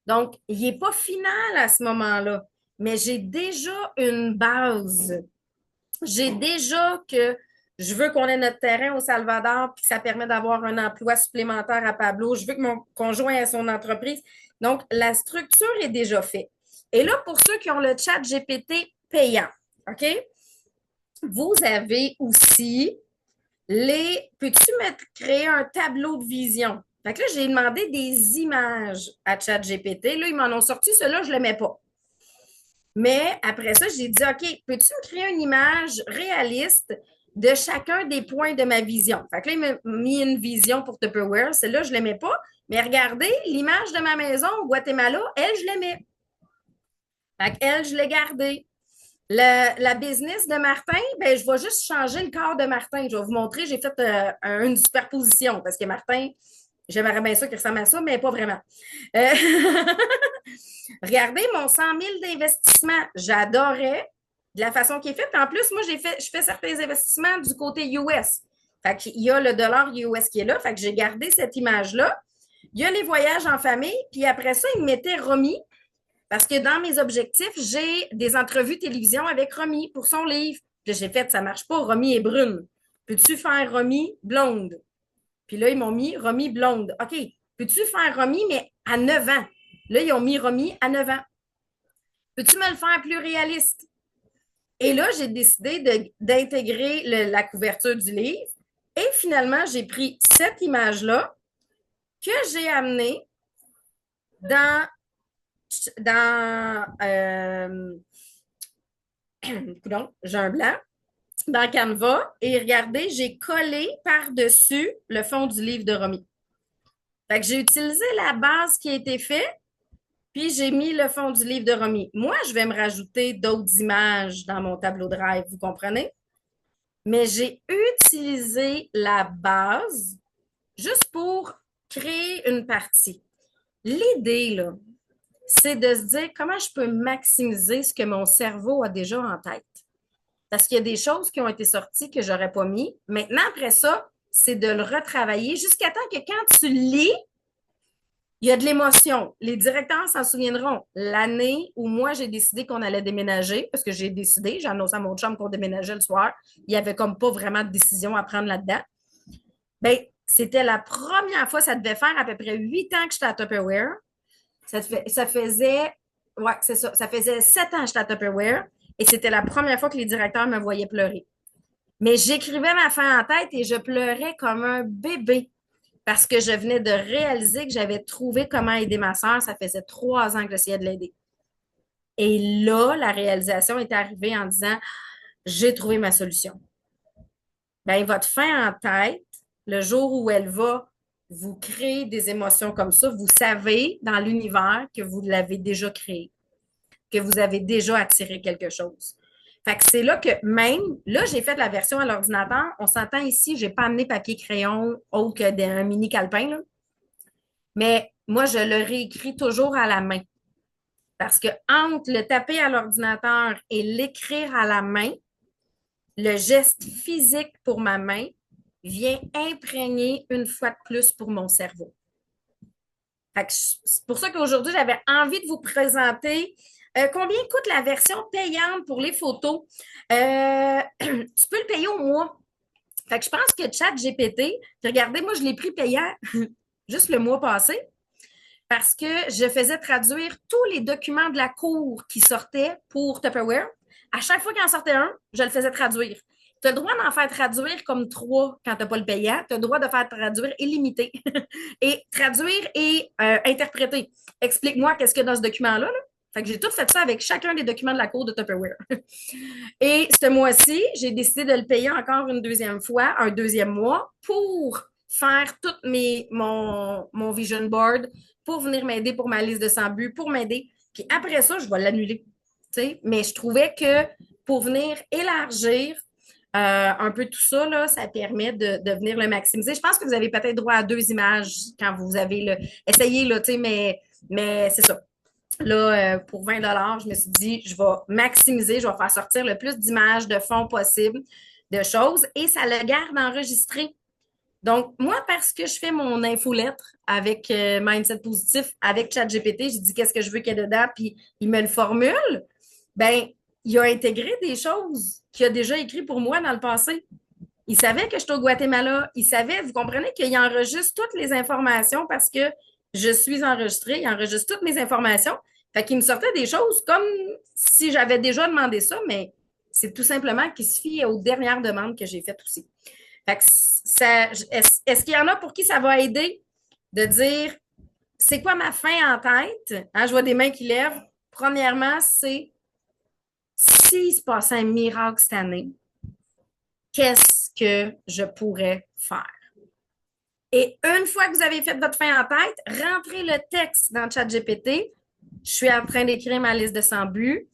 Donc, il n'est pas final à ce moment-là. Mais j'ai déjà une base. J'ai déjà que je veux qu'on ait notre terrain au Salvador puis que ça permet d'avoir un emploi supplémentaire à Pablo. Je veux que mon conjoint ait son entreprise. Donc, la structure est déjà faite. Et là, pour ceux qui ont le chat GPT payant, OK? Vous avez aussi peux-tu créer un tableau de vision? Fait que là, j'ai demandé des images à ChatGPT. Là, ils m'en ont sorti. Ceux-là, je ne le mets pas. Mais après ça, j'ai dit, OK, peux-tu me créer une image réaliste de chacun des points de ma vision? Fait que là, il m'a mis une vision pour Tupperware. Celle-là, je ne l'aimais pas. Mais regardez, l'image de ma maison au Guatemala, elle, je l'aimais. Fait qu'elle, je l'ai gardée. La business de Martin, ben, je vais juste changer le corps de Martin. Je vais vous montrer, j'ai fait une superposition parce que Martin, j'aimerais bien ça qu'il ressemble à ça, mais pas vraiment. Regardez mon 100 000 d'investissement. J'adorais de la façon qu'il est fait. Puis en plus, moi, je fais certains investissements du côté US. Fait qu'il y a le dollar US qui est là. Fait que j'ai gardé cette image-là. il y a les voyages en famille, puis après ça, il me mettait Romy, parce que dans mes objectifs, j'ai des entrevues télévision avec Romy pour son livre. Puis là, j'ai fait, ça marche pas, Romy est brune. Peux-tu faire Romy blonde? Puis là, ils m'ont mis Romy blonde. OK, peux-tu faire Romy, mais à 9 ans? Là, ils ont mis Romy à 9 ans. Peux-tu me le faire plus réaliste? Et là, j'ai décidé d'intégrer la couverture du livre. Et finalement, j'ai pris cette image-là que j'ai amenée dans j'ai un blanc, dans Canva. Et regardez, j'ai collé par-dessus le fond du livre de Romy. Fait que j'ai utilisé la base qui a été faite, puis j'ai mis le fond du livre de Romy. Moi, je vais me rajouter d'autres images dans mon tableau de Drive, vous comprenez? Mais j'ai utilisé la base juste pour créer une partie. L'idée, là, c'est de se dire comment je peux maximiser ce que mon cerveau a déjà en tête. Parce qu'il y a des choses qui ont été sorties que je n'aurais pas mis. Maintenant, après ça, c'est de le retravailler jusqu'à temps que quand tu lis, il y a de l'émotion. Les directeurs s'en souviendront. L'année où moi, j'ai décidé qu'on allait déménager, parce que j'ai annoncé à mon chum qu'on déménageait le soir. Il n'y avait comme pas vraiment de décision à prendre là-dedans. Bien, c'était la première fois, ça devait faire à peu près 8 ans que j'étais à Tupperware. Ça faisait 7 ans que j'étais à Tupperware et c'était la première fois que les directeurs me voyaient pleurer. Mais j'écrivais ma fin en tête et je pleurais comme un bébé parce que je venais de réaliser que j'avais trouvé comment aider ma soeur. Ça faisait 3 ans que j'essayais de l'aider. Et là, la réalisation est arrivée en disant, j'ai trouvé ma solution. Bien, votre fin en tête, le jour où elle va vous créer des émotions comme ça, vous savez dans l'univers que vous l'avez déjà créé, que vous avez déjà attiré quelque chose. Fait que c'est là que même, là, j'ai fait la version à l'ordinateur. On s'entend ici, je n'ai pas amené papier-crayon autre que d'un mini calepin, là. Mais moi, je le réécris toujours à la main. Parce que entre le taper à l'ordinateur et l'écrire à la main, le geste physique pour ma main vient imprégner une fois de plus pour mon cerveau. C'est pour ça qu'aujourd'hui, j'avais envie de vous présenter combien coûte la version payante pour les photos. Tu peux le payer au mois. Fait que je pense que ChatGPT, regardez, moi, je l'ai pris payant juste le mois passé parce que je faisais traduire tous les documents de la cour qui sortaient pour Tupperware. À chaque fois qu'il en sortait un, je le faisais traduire. Tu as le droit d'en faire traduire comme 3 quand tu n'as pas le payant. Tu as le droit de faire traduire illimité. Et traduire et interpréter. Explique-moi qu'est-ce qu'il y a dans ce document-là. Là. Fait que j'ai tout fait ça avec chacun des documents de la cour de Tupperware. Et ce mois-ci, j'ai décidé de le payer encore une deuxième fois, un deuxième mois, pour faire tout mon vision board, pour venir m'aider pour ma liste de 100 buts, pour m'aider. Puis après ça, je vais l'annuler. Mais je trouvais que pour venir élargir un peu tout ça, là, ça permet de venir le maximiser. Je pense que vous avez peut-être droit à 2 images quand vous avez essayé, là, mais c'est ça. Là, pour 20 $, je me suis dit, je vais maximiser, je vais faire sortir le plus d'images de fonds possible, de choses, et ça le garde enregistré. Donc, moi, parce que je fais mon infolettre avec Mindset Positif, avec ChatGPT, j'ai dit qu'est-ce que je veux qu'il y ait dedans, puis il me le formule, bien, il a intégré des choses qu'il a déjà écrites pour moi dans le passé. Il savait que j'étais au Guatemala. Il savait, vous comprenez, qu'il enregistre toutes les informations parce que je suis enregistrée. Il enregistre toutes mes informations. Fait qu'il me sortait des choses comme si j'avais déjà demandé ça, mais c'est tout simplement qu'il se fie aux dernières demandes que j'ai faites aussi. Fait que est-ce qu'il y en a pour qui ça va aider de dire c'est quoi ma fin en tête? Hein, je vois des mains qui lèvent. Premièrement, c'est s'il se passait un miracle cette année, qu'est-ce que je pourrais faire? Et une fois que vous avez fait votre fin en tête, rentrez le texte dans ChatGPT. Je suis en train d'écrire ma liste de 100 buts.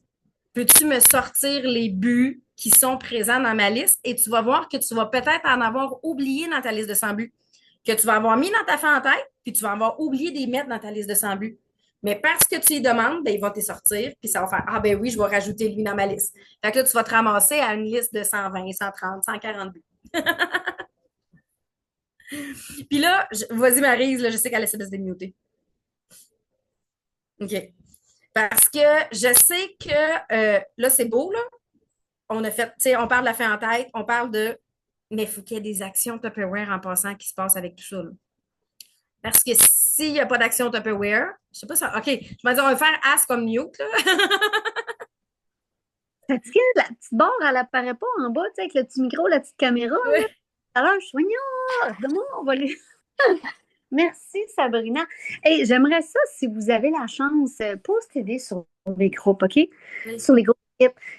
Peux-tu me sortir les buts qui sont présents dans ma liste? Et tu vas voir que tu vas peut-être en avoir oublié dans ta liste de 100 buts, que tu vas avoir mis dans ta fin en tête, puis tu vas avoir oublié de les mettre dans ta liste de 100 buts. Mais parce que tu lui demandes, ben, il va te sortir, puis ça va faire « Ah ben oui, je vais rajouter lui dans ma liste. » Fait que là, tu vas te ramasser à une liste de 120, 130, 140 buts. Puis là, vas-y, Maryse, là, je sais qu'elle essaie de se démuter. OK. Parce que je sais que là, c'est beau, là. On a fait, tu sais, on parle de la fin en tête, on parle de. Mais il faut qu'il y ait des actions Tupperware en passant qui se passent avec tout ça, là. Parce que s'il n'y a pas d'action Tupperware, je sais pas ça. OK, je vais dire, on va faire as comme mute, là. Parce que la petite barre, elle apparaît pas en bas, tu sais, avec le petit micro, la petite caméra. Là. Alors, je suis demain, on va les. Merci, Sabrina. Hey, j'aimerais ça, si vous avez la chance, postez-les sur les groupes, OK? Oui. Sur les groupes.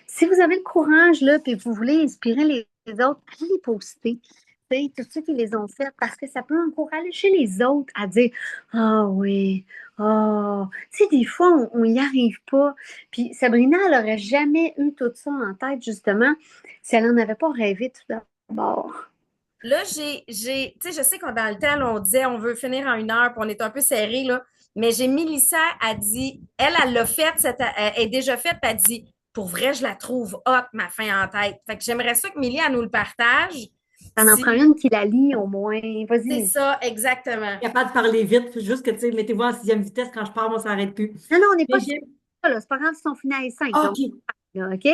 Si vous avez le courage, là, puis vous voulez inspirer les autres, allez les poster. Tous ceux qui les ont fait, parce que ça peut encourager les autres à dire ah oui, ah. Tu sais, des fois, on n'y arrive pas. Puis Sabrina, elle n'aurait jamais eu tout ça en tête, justement, si elle n'en avait pas rêvé tout d'abord. Là, tu sais, je sais qu'on dans le temps, là, on disait on veut finir en 1 heure, puis on est un peu serré, là. Mais j'ai Mélissa, a dit, elle l'a faite, elle est déjà faite, puis elle dit, pour vrai, je la trouve hot, ma fin en tête. Fait que j'aimerais ça que Mélie, elle nous le partage. T'en en prends une qui la lit au moins. Vas-y. C'est ça, exactement. Capable de parler vite, juste que, tu sais, mettez-vous en 6e vitesse, quand je pars, moi, ça n'arrête plus. Non, on n'est pas Mais là. C'est pas grave si on finit à 5. OK. OK?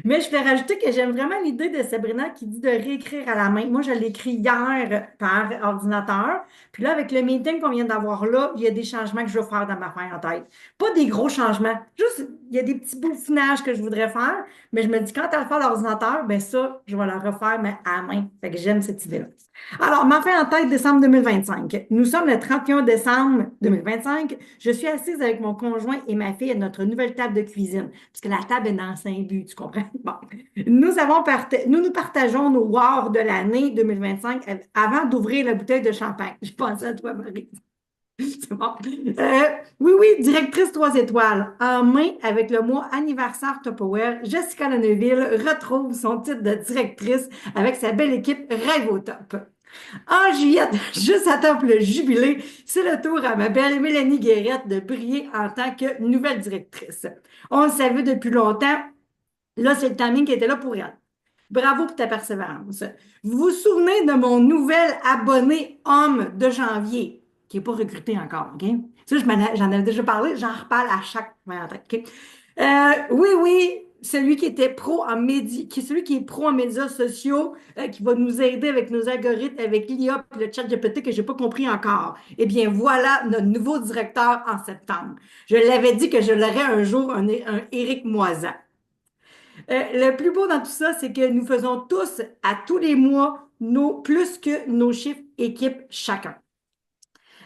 Mais je vais rajouter que j'aime vraiment l'idée de Sabrina qui dit de réécrire à la main. Moi, je l'ai écrit hier par ordinateur. Puis là, avec le meeting qu'on vient d'avoir là, il y a des changements que je veux faire dans ma fin en tête. Pas des gros changements. Juste, il y a des petits bouffinages que je voudrais faire. Mais je me dis, quand elle le fait à l'ordinateur, ben ça, je vais la refaire, mais à la main. Fait que j'aime cette idée-là. Alors, ma fin en tête, décembre 2025. Nous sommes le 31 décembre 2025. Je suis assise avec mon conjoint et ma fille à notre nouvelle table de cuisine. Parce que la table est dans 5 buts, tu comprends? Bon. Nous partageons nos wars de l'année 2025 avant d'ouvrir la bouteille de champagne. Je pense à toi, Marie. C'est bon. Oui, directrice 3 étoiles. En main avec le mois anniversaire Tupperware, Jessica Lanneville retrouve son titre de directrice avec sa belle équipe Rêve au top. En juillet, juste à temps pour le jubilé, c'est le tour à ma belle Mélanie Guérette de briller en tant que nouvelle directrice. On le savait depuis longtemps. Là, c'est le timing qui était là pour elle. Bravo pour ta persévérance. Vous vous souvenez de mon nouvel abonné homme de janvier, qui n'est pas recruté encore, OK? Ça, j'en avais déjà parlé, j'en reparle à chaque moment, OK? Oui, celui qui était celui qui est pro en médias sociaux, qui va nous aider avec nos algorithmes, avec l'IA et le chat GPT que je n'ai pas compris encore. Eh bien, voilà notre nouveau directeur en septembre. Je l'avais dit que je l'aurais un jour, un Éric Moisan. Le plus beau dans tout ça, c'est que nous faisons tous, à tous les mois, plus que nos chiffres équipe chacun.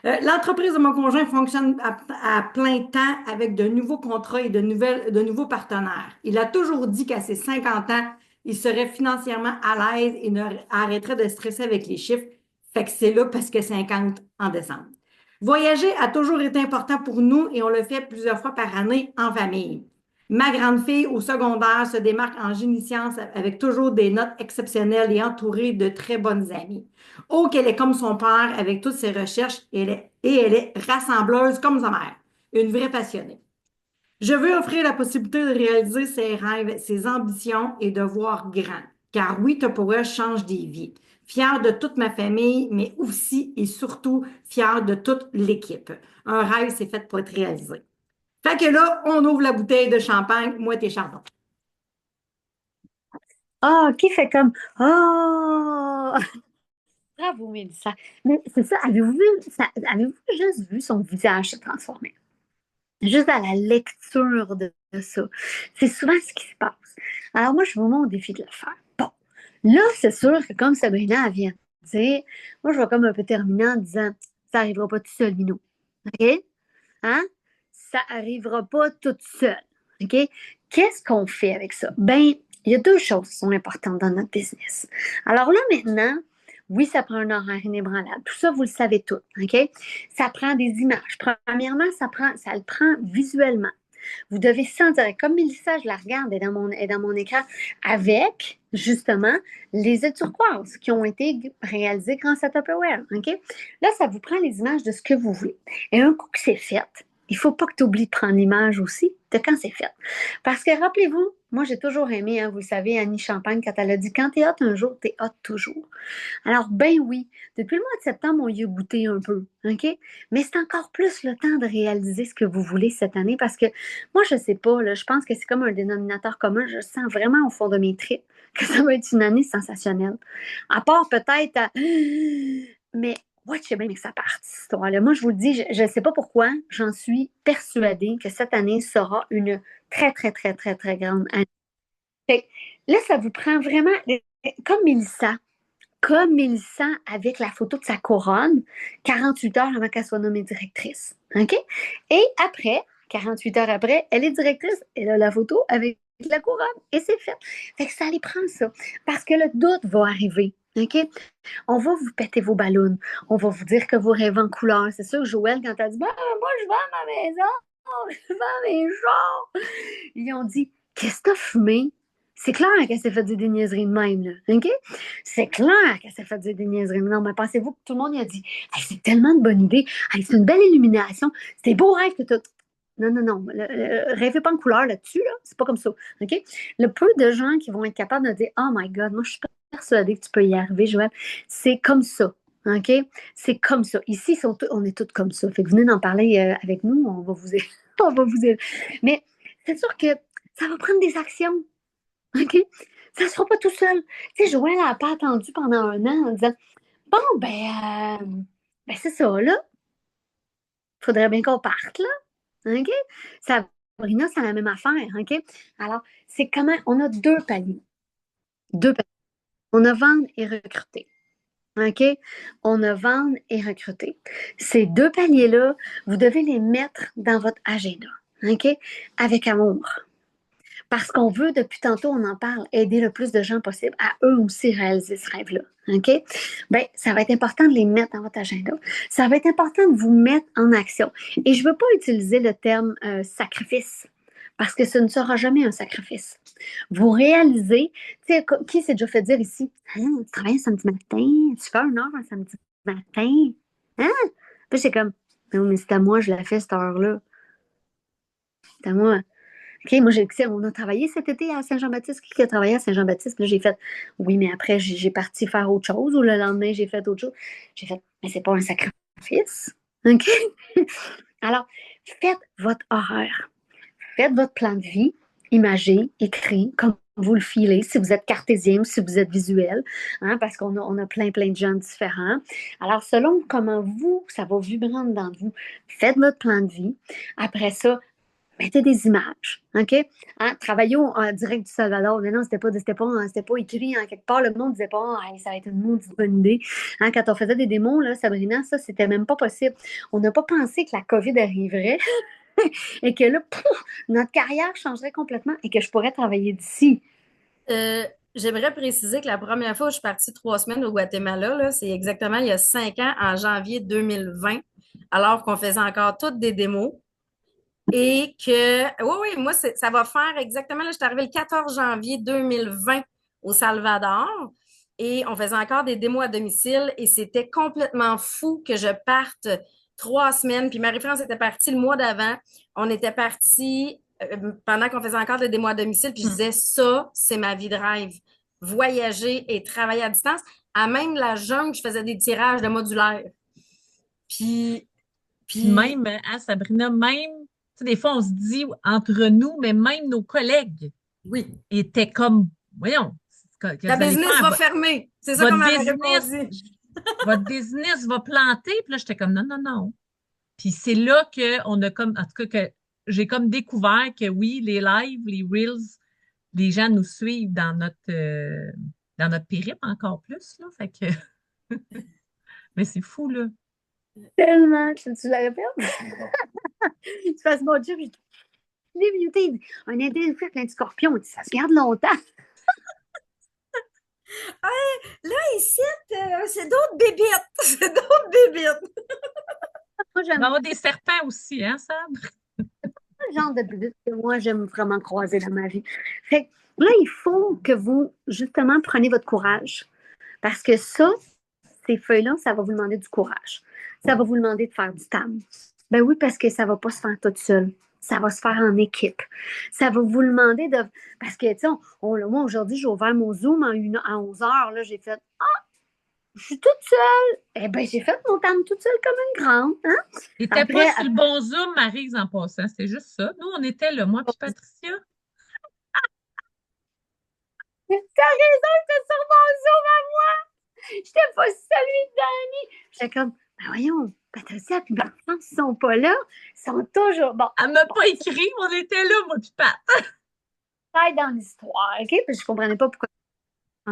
L'entreprise de mon conjoint fonctionne à plein temps avec de nouveaux contrats et de nouveaux partenaires. Il a toujours dit qu'à ses 50 ans, il serait financièrement à l'aise et arrêterait de stresser avec les chiffres. Fait que c'est là parce que 50 en décembre. Voyager a toujours été important pour nous et on le fait plusieurs fois par année en famille. Ma grande fille au secondaire se démarque en génie sciences avec toujours des notes exceptionnelles et entourée de très bonnes amies. Oh, qu'elle est comme son père avec toutes ses recherches et elle est rassembleuse comme sa mère. Une vraie passionnée. Je veux offrir la possibilité de réaliser ses rêves, ses ambitions et de voir grand. Car oui, Tupperware change des vies. Fière de toute ma famille, mais aussi et surtout fière de toute l'équipe. Un rêve, c'est fait pour être réalisé. Fait que là, on ouvre la bouteille de champagne, moi t'es chardon. Ah, qui fait comme ah! Bravo, Mélissa. Mais c'est ça, avez-vous juste vu son visage se transformer? Juste à la lecture de ça. C'est souvent ce qui se passe. Alors moi, je vous montre au défi de le faire. Bon, là, c'est sûr que comme Sabrina vient de dire, moi, je vais comme un peu terminer en disant, ça n'arrivera pas tout seul, Minou. OK? Hein? Ça n'arrivera pas toute seule. OK? Qu'est-ce qu'on fait avec ça? Ben, il y a 2 choses qui sont importantes dans notre business. Alors là, maintenant, oui, ça prend un horaire inébranlable. Tout ça, vous le savez tout. OK? Ça prend des images. Premièrement, ça le prend visuellement. Vous devez sentir, comme Mélissa, je la regarde, elle est dans mon écran, avec, justement, les ailes turquoises qui ont été réalisées grâce à Tupperware. OK? Là, ça vous prend les images de ce que vous voulez. Et un coup que c'est fait, il ne faut pas que tu oublies de prendre l'image aussi de quand c'est fait. Parce que rappelez-vous, moi j'ai toujours aimé, hein, vous le savez, Annie Champagne, quand elle a dit quand t'es hot un jour, t'es hot toujours. Alors, ben oui, depuis le mois de septembre, on y a goûté un peu, OK? Mais c'est encore plus le temps de réaliser ce que vous voulez cette année parce que moi, je sais pas, là, je pense que c'est comme un dénominateur commun. Je sens vraiment au fond de mes tripes que ça va être une année sensationnelle. À part peut-être Mais ouais, je sais bien que ça part, cette histoire-là. Moi, je vous le dis, je ne sais pas pourquoi, j'en suis persuadée que cette année sera une très, très, très, très, très grande année. Fait que là, ça vous prend vraiment, comme Mélissa avec la photo de sa couronne, 48 heures avant qu'elle soit nommée directrice. OK? Et après, 48 heures après, elle est directrice. Elle a la photo avec la couronne et c'est fait. Fait que ça les prend, ça. Parce que le doute va arriver. OK? On va vous péter vos ballons. On va vous dire que vous rêvez en couleur. C'est sûr, Joël, quand elle dit, bah, moi, je vends ma maison, je vends mes gens. Ils ont dit, qu'est-ce que t'as fumé? C'est clair qu'elle s'est fait dire des niaiseries de même, là. OK? C'est clair qu'elle s'est fait dire des niaiseries. Mais non, mais pensez-vous que tout le monde y a dit, hey, c'est tellement de bonne idée. Hey, c'est une belle illumination. C'est beau rêve que tu as. Non, non, non. Rêvez pas en couleur là-dessus, là. C'est pas comme ça. OK? Le peu de gens qui vont être capables de dire, oh my God, moi, je suis persuadée que tu peux y arriver, Joël. C'est comme ça. OK? C'est comme ça. Ici, on est tous comme ça. Fait que venez d'en parler avec nous. On va vous aider. On va vous aider. Mais c'est sûr que ça va prendre des actions. OK? Ça ne sera pas tout seul. Tu sais, Joël n'a pas attendu pendant un an en disant bon, ben c'est ça, là. Il faudrait bien qu'on parte, là. OK? Sabrina, c'est la même affaire. OK? Alors, c'est comment on a deux paliers. Deux paliers. On a vendre et recruter. OK? On a vendre et recruter. Ces deux paliers-là, vous devez les mettre dans votre agenda. OK? Avec amour. Parce qu'on veut, depuis tantôt, on en parle, aider le plus de gens possible à eux aussi réaliser ce rêve-là. OK? Bien, ça va être important de les mettre dans votre agenda. Ça va être important de vous mettre en action. Et je ne veux pas utiliser le terme sacrifice, parce que ce ne sera jamais un sacrifice. Vous réalisez, tu sais, qui s'est déjà fait dire ici, ah, tu travailles un samedi matin, tu fais une heure un samedi matin. Hein? Puis c'est comme, non, mais c'est à moi, je l'ai fait cette heure-là. C'est à moi. OK, moi, on a travaillé cet été à Saint-Jean-Baptiste. Qui a travaillé à Saint-Jean-Baptiste? Là, j'ai fait, oui, mais après, j'ai parti faire autre chose ou le lendemain, j'ai fait autre chose. J'ai fait, mais c'est pas un sacrifice. OK? Alors, faites votre horaire. Faites votre plan de vie, imagé, écrit, comme vous le filez, si vous êtes cartésien ou si vous êtes visuel, hein, parce qu'on a plein, plein de gens différents. Alors, selon comment ça va vibrer dans vous, faites votre plan de vie. Après ça, mettez des images, OK? Hein, travaillez en direct du Salvador. Mais non, c'était pas écrit en quelque part. Le monde disait pas, ah, ça va être une maudite bonne idée. Hein, quand on faisait des démos, là, Sabrina, ça, c'était même pas possible. On n'a pas pensé que la COVID arriverait et que là, pouf, notre carrière changerait complètement et que je pourrais travailler d'ici. J'aimerais préciser que la première fois où je suis partie 3 semaines au Guatemala, là, c'est exactement il y a 5 ans, en janvier 2020, alors qu'on faisait encore toutes des démos. Et que, oui, moi, ça va faire exactement, là, je suis arrivée le 14 janvier 2020 au Salvador et on faisait encore des démos à domicile et c'était complètement fou que je parte 3 semaines. Puis Marie-France était partie le mois d'avant. On était partis pendant qu'on faisait encore des démos à domicile. Puis je disais, ça, c'est ma vie de rêve. Voyager et travailler à distance. À même la jungle, je faisais des tirages de modulaire. Puis même, hein, Sabrina, même, tu sais, des fois, on se dit entre nous, mais même nos collègues oui, étaient comme, voyons, que la vous allez business faire, va fermer. C'est ça qu'on m'avait répondu. votre business va planter. Puis là, j'étais comme, non, non, non. Puis c'est là qu'on a comme, en tout cas, que j'ai comme découvert que oui, les lives, les reels, les gens nous suivent dans notre périple encore plus, là. Fait que, mais c'est fou, là. Tellement, tu la répètes? Tu fasses mon Dieu, j'ai muté un individu plein de scorpions. Ça se garde longtemps. Hey, là, ici, c'est d'autres bébites. C'est d'autres bébites. Moi, Il va y avoir des serpents aussi, hein, Sabre? C'est le genre de bébite que moi, j'aime vraiment croiser dans ma vie. Fait que là, il faut que vous, justement, preniez votre courage. Parce que ça, ces feuilles-là, ça va vous demander du courage. Ça va vous demander de faire du tam. Ben oui, parce que ça ne va pas se faire toute seule. Ça va se faire en équipe. Ça va vous demander de... Parce que, tu sais, moi, aujourd'hui, j'ai ouvert mon Zoom à 11 heures. Là, j'ai fait, je suis toute seule. Eh bien, j'ai fait mon temps toute seule comme une grande. Hein? T'étais pas sur le bon Zoom, Maryse, en passant. C'était juste ça. Nous, on était là, moi puis Patricia. T'as raison, j'étais sur mon Zoom à moi. J'étais pas celui de Dani. J'étais comme, ben voyons, Patricia puis Bertrand, ils sont pas là. Ils sont toujours... Bon, Elle m'a pas écrit, on était là, moi puis Pat. dans l'histoire, OK? Puis je comprenais pas pourquoi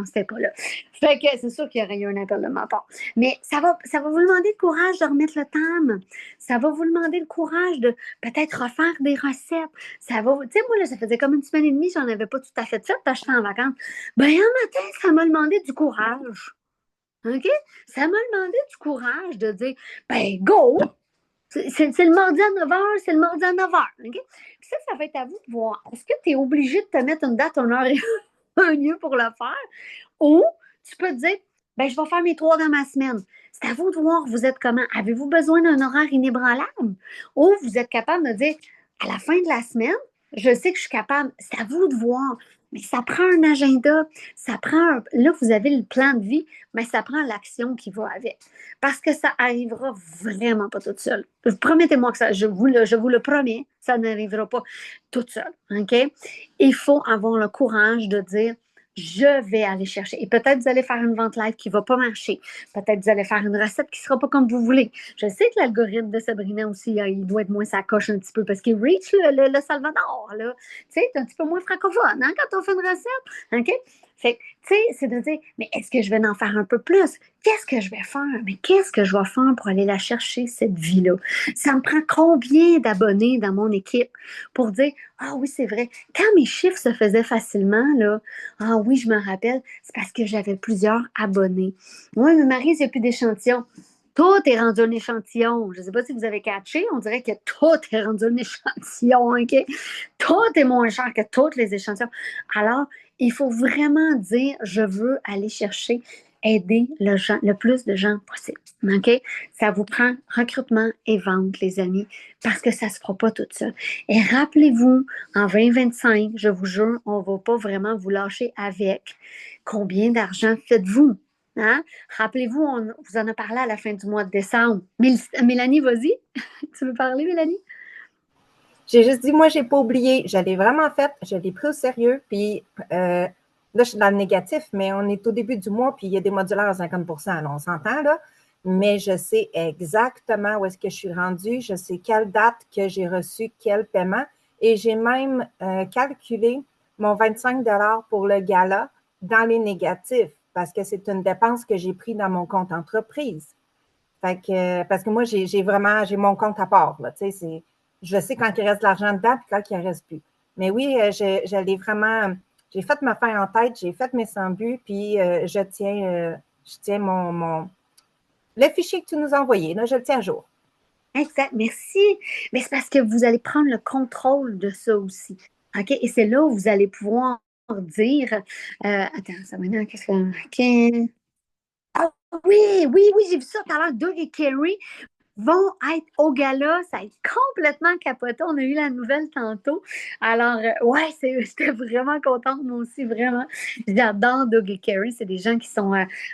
c'était pas là. Fait que c'est sûr qu'il y aurait eu un appel de ma part. Mais ça va vous demander le courage de remettre le thème. Ça va vous demander le courage de peut-être refaire des recettes. Ça va, tu sais, moi, là, ça faisait comme une semaine et demie, j'en avais pas tout à fait fait parce que j'étais en vacances. Ben, un matin, ça m'a demandé du courage. OK? Ça m'a demandé du courage de dire, ben, go! C'est le mardi à 9h, c'est le mardi à 9h. OK? Puis ça va être à vous de voir. Est-ce que tu es obligé de te mettre une date, une heure et un lieu pour le faire? Ou tu peux te dire, ben, je vais faire mes 3 dans ma semaine. C'est à vous de voir, vous êtes comment? Avez-vous besoin d'un horaire inébranlable? Ou vous êtes capable de dire, à la fin de la semaine, je sais que je suis capable. C'est à vous de voir. Mais ça prend un agenda. Là, vous avez le plan de vie, mais ça prend l'action qui va avec. Parce que ça arrivera vraiment pas toute seule. Promettez-moi que ça, je vous le promets, ça n'arrivera pas toute seule. OK? Il faut avoir le courage de dire, je vais aller chercher. Et peut-être vous allez faire une vente live qui ne va pas marcher. Peut-être vous allez faire une recette qui ne sera pas comme vous voulez. Je sais que l'algorithme de Sabrina aussi, il doit être moins sa coche un petit peu parce qu'il reach le Salvador. Tu sais, c'est un petit peu moins francophone hein, quand on fait une recette. OK? Fait que, tu sais, c'est de dire, mais est-ce que je vais en faire un peu plus? Qu'est-ce que je vais faire? Mais qu'est-ce que je vais faire pour aller la chercher, cette vie-là? Ça me prend combien d'abonnés dans mon équipe pour dire, ah oui, c'est vrai. Quand mes chiffres se faisaient facilement, là, ah oui, je me rappelle, c'est parce que j'avais plusieurs abonnés. Moi, mais Marie, il n'y a plus d'échantillons. Tout est rendu un échantillon. Je ne sais pas si vous avez catché, on dirait que tout est rendu un échantillon, OK? Tout est moins cher que tous les échantillons. Alors, il faut vraiment dire, je veux aller chercher, aider le plus de gens possible, OK? Ça vous prend recrutement et vente, les amis, parce que ça ne se fera pas tout seul. Et rappelez-vous, en 2025, je vous jure, on ne va pas vraiment vous lâcher avec combien d'argent faites-vous. Hein? Rappelez-vous, vous en a parlé à la fin du mois de décembre. Mélanie, vas-y. Tu veux parler, Mélanie? J'ai juste dit, moi, j'ai pas oublié. Je l'ai vraiment fait. Je l'ai pris au sérieux. Puis là, je suis dans le négatif, mais on est au début du mois, puis il y a des modulaires à 50 là, on s'entend, là. Mais je sais exactement où est-ce que je suis rendue. Je sais quelle date que j'ai reçu quel paiement. Et j'ai même calculé mon 25 pour le gala dans les négatifs parce que c'est une dépense que j'ai prise dans mon compte entreprise. Fait que, parce que moi, j'ai mon compte à part, là, tu sais, je sais quand il reste de l'argent dedans puis quand il ne reste plus. Mais oui, j'ai fait ma fin en tête, j'ai fait mes 100 buts, puis je tiens le fichier que tu nous as envoyé, là, je le tiens à jour. Exact, merci. Mais c'est parce que vous allez prendre le contrôle de ça aussi. OK? Et c'est là où vous allez pouvoir dire attends, ça va qu'est-ce que. OK. Ah oui, j'ai vu ça tout à l'heure. Doug et Kerry vont être au gala. Ça va être complètement capoté. On a eu la nouvelle tantôt. Alors, ouais, j'étais vraiment contente, moi aussi, vraiment. J'adore Doug et Kerry. C'est des gens qui sont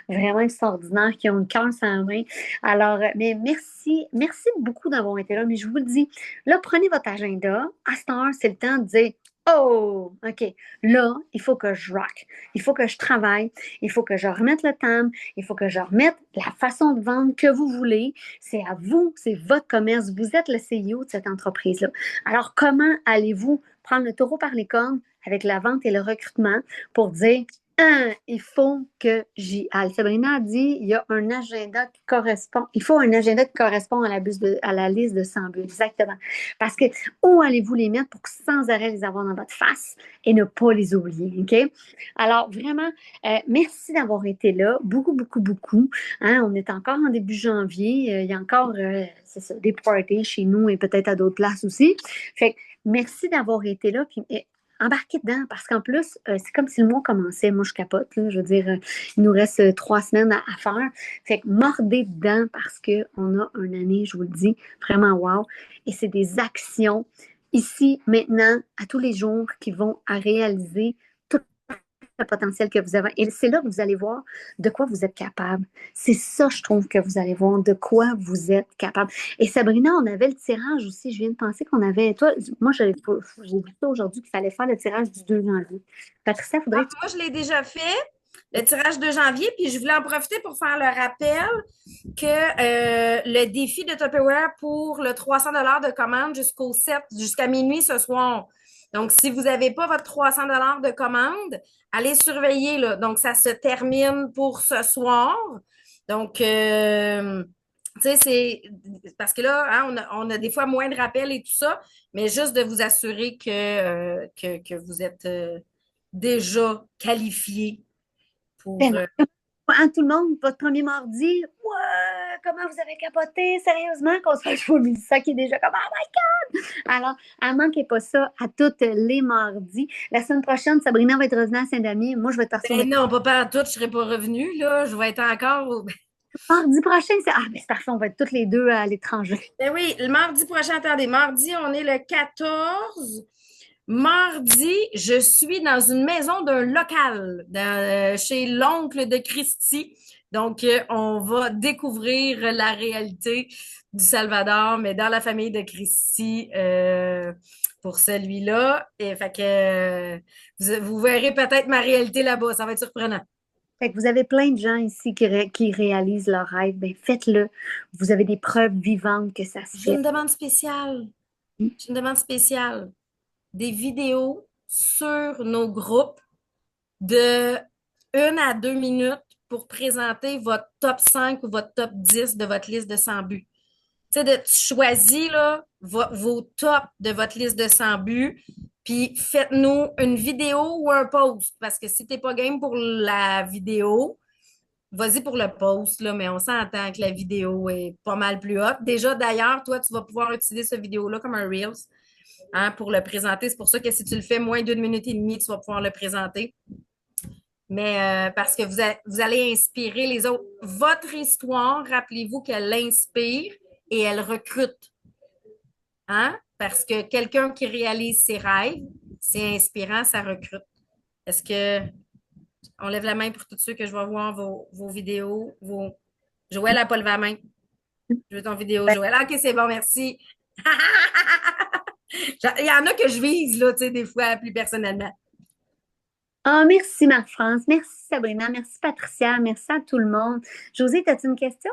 vraiment extraordinaires, qui ont le cœur sans main. Alors, mais merci beaucoup d'avoir été là. Mais je vous le dis, là, prenez votre agenda. À cette heure, c'est le temps de dire, oh, OK, là, il faut que je rock. Il faut que je travaille. Il faut que je remette le thème. Il faut que je remette la façon de vendre que vous voulez. C'est à vous, c'est votre commerce. Vous êtes le CEO de cette entreprise-là. Alors, comment allez-vous prendre le taureau par les cornes avec la vente et le recrutement pour dire, il faut que j'y aille. Sabrina a dit, il y a un agenda qui correspond. Il faut un agenda qui correspond à la liste de 100 buts. Exactement. Parce que où allez-vous les mettre pour sans arrêt les avoir dans votre face et ne pas les oublier, OK? Alors, vraiment, merci d'avoir été là. Beaucoup, beaucoup, beaucoup. Hein, on est encore en début janvier. Il y a encore des parties chez nous et peut-être à d'autres places aussi. Fait que merci d'avoir été là. Puis, embarquez dedans parce qu'en plus, c'est comme si le mois commençait. Moi, je capote. Là, je veux dire, il nous reste 3 semaines à faire. Fait que mordez dedans parce qu'on a une année, je vous le dis, vraiment wow. Et c'est des actions ici, maintenant, à tous les jours, qui vont à réaliser tout le potentiel que vous avez. Et c'est là que vous allez voir de quoi vous êtes capable. C'est ça, je trouve, que vous allez voir, de quoi vous êtes capable. Et Sabrina, on avait le tirage aussi. Je viens de penser qu'on avait... Toi, moi, j'ai vu ça aujourd'hui qu'il fallait faire le tirage du 2 janvier. Patricia, faudrait que tu... Moi, je l'ai déjà fait, le tirage de janvier, puis je voulais en profiter pour faire le rappel que le défi de Tupperware pour le 300 de commande jusqu'à minuit ce soir. Donc, si vous n'avez pas votre 300 de commande, allez surveiller, là. Donc, ça se termine pour ce soir. Donc, tu sais, c'est parce que là, hein, on a des fois moins de rappels et tout ça, mais juste de vous assurer que vous êtes déjà qualifié pour. Hein, tout le monde, votre premier mardi, ouais, comment vous avez capoté, sérieusement, qu'on se fait ça qui est déjà comme oh my God! Alors, ne manquez pas ça à tous les mardis. La semaine prochaine, Sabrina va être revenue à Saint-Denis. Moi, je vais te recevoir. Non, pas à tout, je ne serai pas revenue, là. Je vais être encore. Mardi prochain, c'est parfait, on va être toutes les deux à l'étranger. Ben oui, le mardi prochain, attendez, mardi, on est le 14. Mardi, je suis dans une maison d'un local, chez l'oncle de Christy. Donc, on va découvrir la réalité du Salvador, mais dans la famille de Christy pour celui-là. Et fait que vous verrez peut-être ma réalité là-bas. Ça va être surprenant. Fait que vous avez plein de gens ici qui réalisent leurs rêves. Ben, faites-le. Vous avez des preuves vivantes que ça se J'ai fait. une demande spéciale. J'ai une demande spéciale. Des vidéos sur nos groupes de 1 à 2 minutes pour présenter votre top 5 ou votre top 10 de votre liste de 100 buts. Tu sais, tu choisis là, vos tops de votre liste de 100 buts, puis faites-nous une vidéo ou un post. Parce que si tu n'es pas game pour la vidéo, vas-y pour le post, là, mais on s'entend que la vidéo est pas mal plus haute. Déjà, d'ailleurs, toi, tu vas pouvoir utiliser cette vidéo-là comme un Reels. Hein, pour le présenter. C'est pour ça que si tu le fais moins d'1 minute et demie, tu vas pouvoir le présenter. Mais parce que vous allez inspirer les autres. Votre histoire, rappelez-vous qu'elle inspire et elle recrute. Hein? Parce que quelqu'un qui réalise ses rêves, c'est inspirant, ça recrute. Est-ce que on lève la main pour tous ceux que je vais voir vos vidéos? Joël n'a pas levé la main. Je veux ton vidéo, Joël. OK, c'est bon, merci. Il y en a que je vise, là, tu sais, des fois, plus personnellement. Merci, Marc-France. Merci, Sabrina. Merci, Patricia. Merci à tout le monde. Josée, as-tu une question?